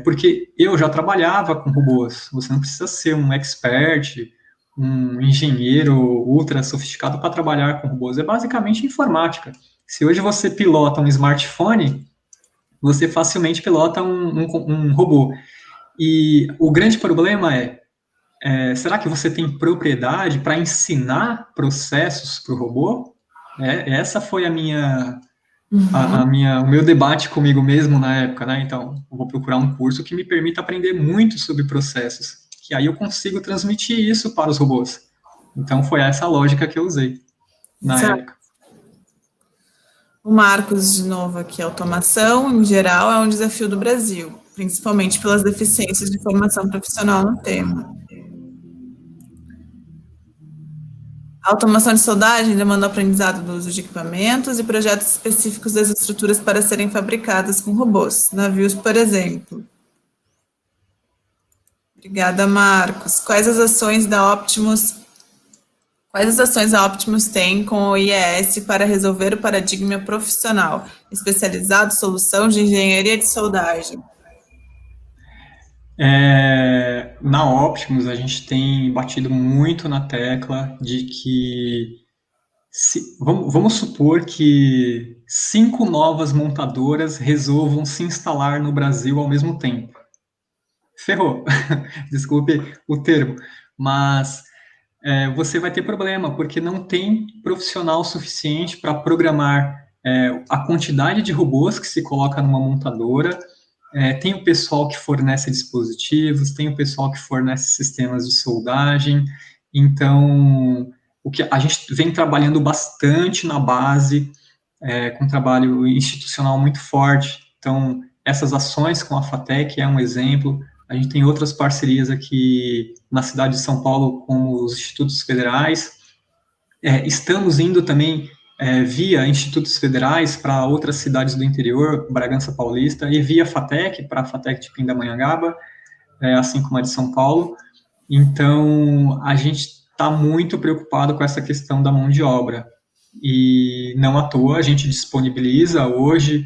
B: Porque eu já trabalhava com robôs, você não precisa ser um expert, um engenheiro ultra sofisticado para trabalhar com robôs, é basicamente informática. Se hoje você pilota um smartphone, você facilmente pilota um robô. E o grande problema será que você tem propriedade para ensinar processos para o robô? Essa foi o meu debate comigo mesmo na época, né? Então, eu vou procurar um curso que me permita aprender muito sobre processos, que aí eu consigo transmitir isso para os robôs. Então, foi essa a lógica que eu usei na época.
A: O Marcos, de novo aqui, automação, em geral, é um desafio do Brasil, principalmente pelas deficiências de formação profissional no tema. A automação de soldagem demanda o aprendizado do uso de equipamentos e projetos específicos das estruturas para serem fabricadas com robôs, navios, por exemplo. Obrigada, Marcos. Quais as ações a Optimus tem com o IES para resolver o paradigma profissional, especializado solução de engenharia de soldagem?
B: Na Optimus, a gente tem batido muito na tecla de que, vamos supor que 5 novas montadoras resolvam se instalar no Brasil ao mesmo tempo. Ferrou, desculpe o termo, mas você vai ter problema, porque não tem profissional suficiente para programar a quantidade de robôs que se coloca numa montadora. Tem o pessoal que fornece dispositivos, tem o pessoal que fornece sistemas de soldagem. Então, o que a gente vem trabalhando bastante na base, com um trabalho institucional muito forte. Então, essas ações com a FATEC é um exemplo. A gente tem outras parcerias aqui na cidade de São Paulo, como os institutos federais. Estamos indo também via institutos federais para outras cidades do interior, Bragança Paulista, e via FATEC, para a FATEC de Pindamonhangaba, assim como a de São Paulo. Então, a gente está muito preocupado com essa questão da mão de obra. E não à toa, a gente disponibiliza hoje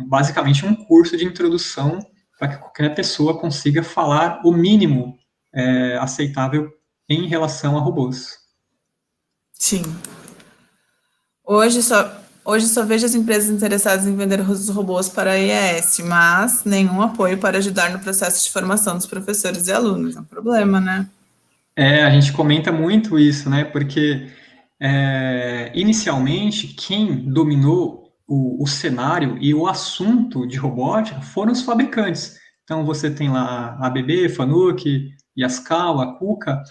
B: basicamente um curso de introdução para que qualquer pessoa consiga falar o mínimo aceitável em relação a robôs.
A: Sim. Hoje só vejo as empresas interessadas em vender os robôs para a IES, mas nenhum apoio para ajudar no processo de formação dos professores e alunos. É um problema, né?
B: A gente comenta muito isso, né? Porque inicialmente quem dominou o cenário e o assunto de robótica foram os fabricantes. Então você tem lá a ABB, Fanuc, Yaskawa, Kuka.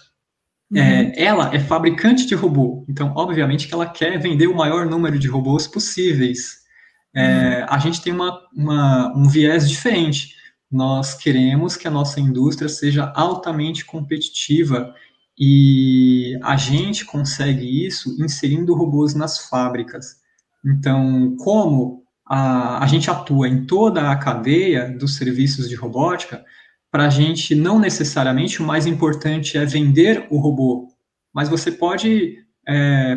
B: Ela é fabricante de robô, então obviamente que ela quer vender o maior número de robôs possíveis. A gente tem um viés diferente. Nós queremos que a nossa indústria seja altamente competitiva e a gente consegue isso inserindo robôs nas fábricas. Então, como a gente atua em toda a cadeia dos serviços de robótica, para a gente não necessariamente o mais importante é vender o robô, mas você pode,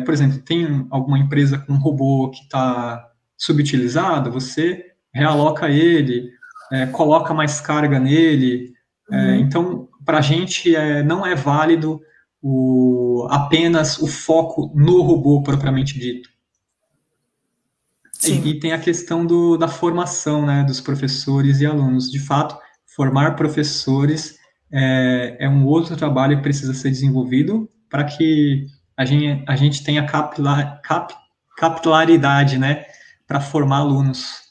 B: por exemplo, tem alguma empresa com um robô que está subutilizado, você realoca ele, coloca mais carga nele. Então, para a gente não é válido apenas o foco no robô propriamente dito. E tem a questão da formação, né, dos professores e alunos. De fato, formar professores é um outro trabalho que precisa ser desenvolvido para que a gente tenha capilaridade, né, para formar alunos.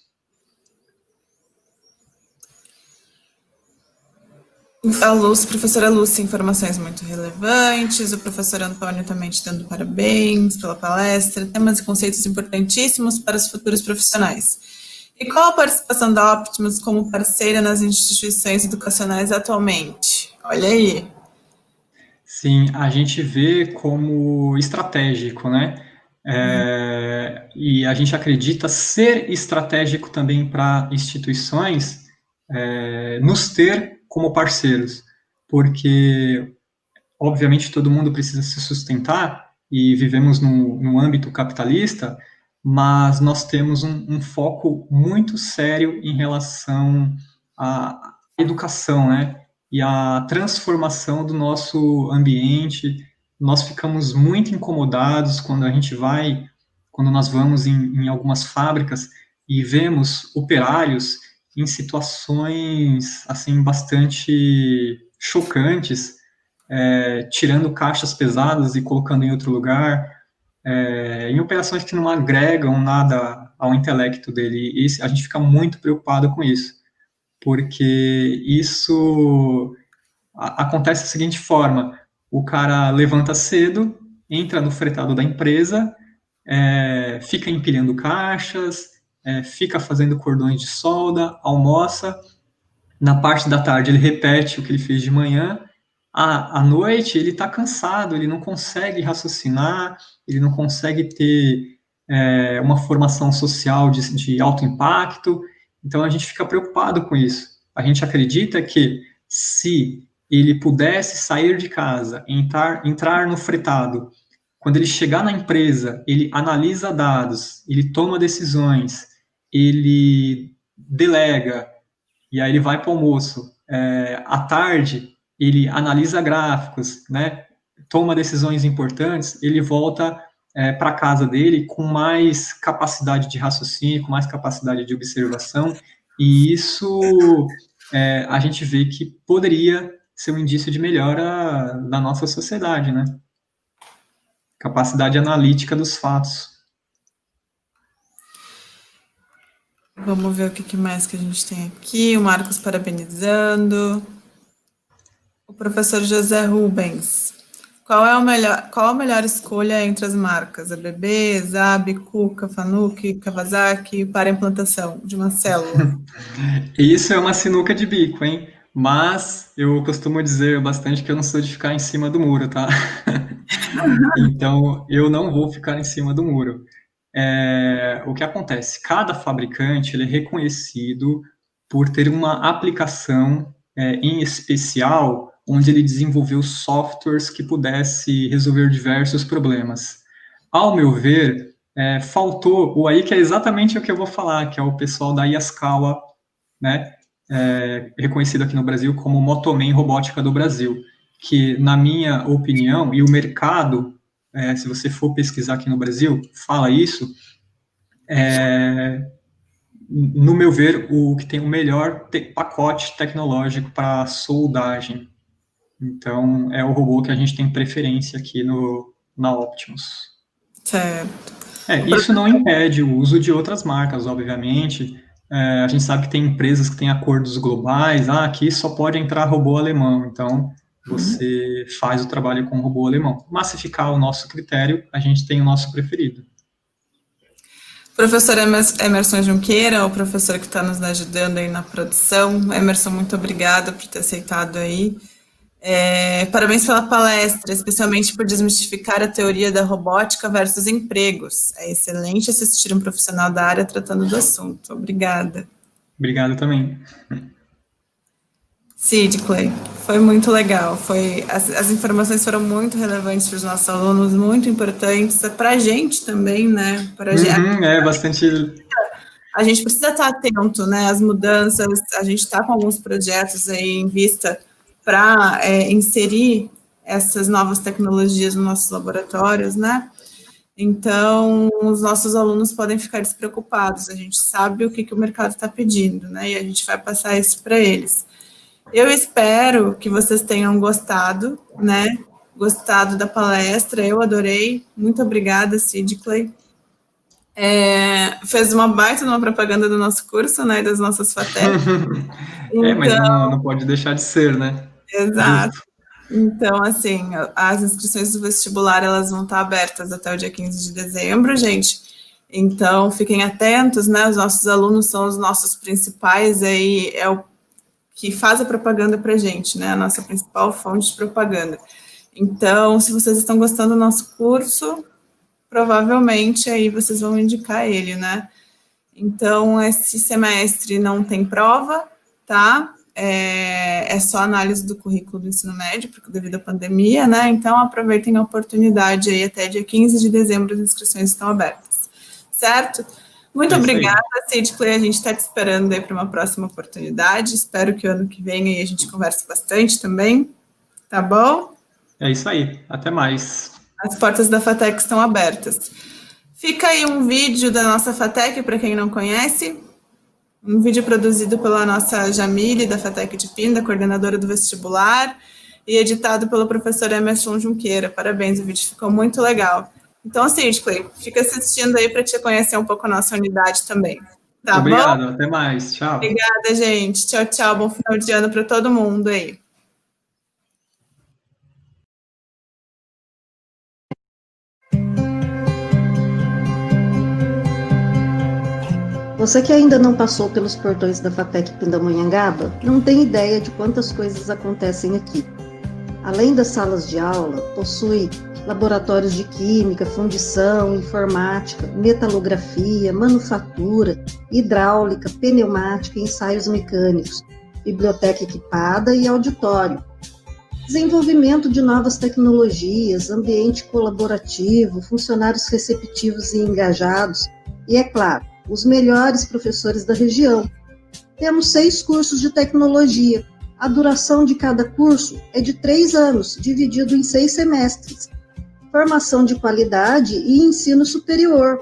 A: Professora Lúcia, informações muito relevantes, o professor Antônio também te dando parabéns pela palestra, temas e conceitos importantíssimos para os futuros profissionais. E qual a participação da Optimus como parceira nas instituições educacionais atualmente? Olha aí.
B: Sim, a gente vê como estratégico, né? E a gente acredita ser estratégico também para instituições nos ter como parceiros, porque, obviamente, todo mundo precisa se sustentar e vivemos num âmbito capitalista, mas nós temos um foco muito sério em relação à educação, né? E à transformação do nosso ambiente. Nós ficamos muito incomodados quando nós vamos em algumas fábricas e vemos operários em situações assim bastante chocantes, tirando caixas pesadas e colocando em outro lugar, em operações que não agregam nada ao intelecto dele. E a gente fica muito preocupado com isso, porque isso acontece da seguinte forma: o cara levanta cedo, entra no fretado da empresa, fica empilhando caixas, fica fazendo cordões de solda, almoça, na parte da tarde ele repete o que ele fez de manhã, à noite ele está cansado, ele não consegue raciocinar, ele não consegue ter uma formação social de alto impacto, então a gente fica preocupado com isso. A gente acredita que se ele pudesse sair de casa, entrar no fretado, quando ele chegar na empresa, ele analisa dados, ele toma decisões, ele delega, e aí ele vai para o almoço. À tarde, ele analisa gráficos, né? Toma decisões importantes, ele volta para a casa dele com mais capacidade de raciocínio, com mais capacidade de observação, e isso a gente vê que poderia ser um indício de melhora da nossa sociedade, né? Capacidade analítica dos fatos.
A: Vamos ver o que mais que a gente tem aqui. O Marcos parabenizando. O professor José Rubens. Qual a melhor escolha entre as marcas? ABB, Zab, Kuka, Fanuc, Kawasaki para implantação de uma célula?
B: Isso é uma sinuca de bico, hein? Mas eu costumo dizer bastante que eu não sou de ficar em cima do muro, tá? Então, eu não vou ficar em cima do muro. O que acontece? Cada fabricante ele é reconhecido por ter uma aplicação em especial onde ele desenvolveu softwares que pudesse resolver diversos problemas. Ao meu ver, faltou o aí que é exatamente o que eu vou falar, que é o pessoal da Yaskawa, né? Reconhecido aqui no Brasil como Motoman Robótica do Brasil, que, na minha opinião, e o mercado, se você for pesquisar aqui no Brasil, fala isso, no meu ver, o que tem o melhor pacote tecnológico para soldagem. Então, é o robô que a gente tem preferência aqui na Optimus.
A: Certo.
B: Isso não impede o uso de outras marcas, obviamente. A gente sabe que tem empresas que têm acordos globais, aqui só pode entrar robô alemão, então você faz o trabalho com robô alemão. Mas se ficar o nosso critério, a gente tem o nosso preferido.
A: Professor Emerson Junqueira, o professor que está nos ajudando aí na produção. Emerson, muito obrigada por ter aceitado aí. Parabéns pela palestra, especialmente por desmistificar a teoria da robótica versus empregos. É excelente assistir um profissional da área tratando do assunto. Obrigada.
B: Obrigado também.
A: Cid, Clay, foi muito legal. As informações foram muito relevantes para os nossos alunos, muito importantes para a gente também, né?
B: Bastante.
A: A gente precisa estar atento, né? Às mudanças. A gente está com alguns projetos aí em vista para inserir essas novas tecnologias nos nossos laboratórios, né? Então, os nossos alunos podem ficar despreocupados. A gente sabe o que o mercado está pedindo, né? E a gente vai passar isso para eles. Eu espero que vocês tenham gostado, né? Gostado da palestra, eu adorei. Muito obrigada, Cid, Clay. Fez uma baita numa propaganda do nosso curso, né? Das nossas FATEC.
B: Mas não pode deixar de ser, né?
A: Exato. Justo. Então, assim, as inscrições do vestibular, elas vão estar abertas até o dia 15 de dezembro, gente. Então, fiquem atentos, né? Os nossos alunos são os nossos principais, aí é o que faz a propaganda para a gente, né? A nossa principal fonte de propaganda. Então, se vocês estão gostando do nosso curso, provavelmente aí vocês vão indicar ele, né? Então, esse semestre não tem prova, tá? É só análise do currículo do ensino médio, porque devido à pandemia, né? Então, aproveitem a oportunidade aí, até dia 15 de dezembro as inscrições estão abertas, certo? Muito obrigada, Sidclay, a gente está te esperando aí para uma próxima oportunidade, espero que o ano que vem aí a gente converse bastante também, tá bom?
B: É isso aí, até mais.
A: As portas da FATEC estão abertas. Fica aí um vídeo da nossa FATEC, para quem não conhece, um vídeo produzido pela nossa Jamile, da FATEC de Pinda, coordenadora do vestibular, e editado pelo professor Emerson Junqueira. Parabéns, o vídeo ficou muito legal. Então, Sidclay, fica assistindo aí para te conhecer um pouco a nossa unidade também. Tá
B: Obrigado,
A: bom?
B: Até mais, tchau.
A: Obrigada, gente. Tchau, tchau. Bom final de ano para todo mundo aí.
C: Você que ainda não passou pelos portões da FATEC Pindamonhangaba, não tem ideia de quantas coisas acontecem aqui. Além das salas de aula, possui laboratórios de química, fundição, informática, metalografia, manufatura, hidráulica, pneumática e ensaios mecânicos, biblioteca equipada e auditório. Desenvolvimento de novas tecnologias, ambiente colaborativo, funcionários receptivos e engajados e, é claro, os melhores professores da região. Temos 6 cursos de tecnologia. A duração de cada curso é de 3 anos, dividido em 6 semestres. Formação de qualidade e ensino superior.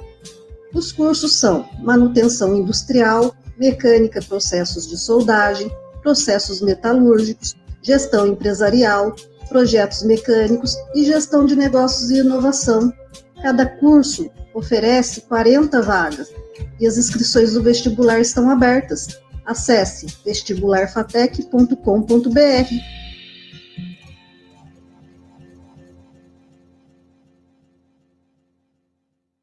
C: Os cursos são manutenção industrial, mecânica, processos de soldagem, processos metalúrgicos, gestão empresarial, projetos mecânicos e gestão de negócios e inovação. Cada curso oferece 40 vagas e as inscrições do vestibular estão abertas. Acesse vestibularfatec.com.br.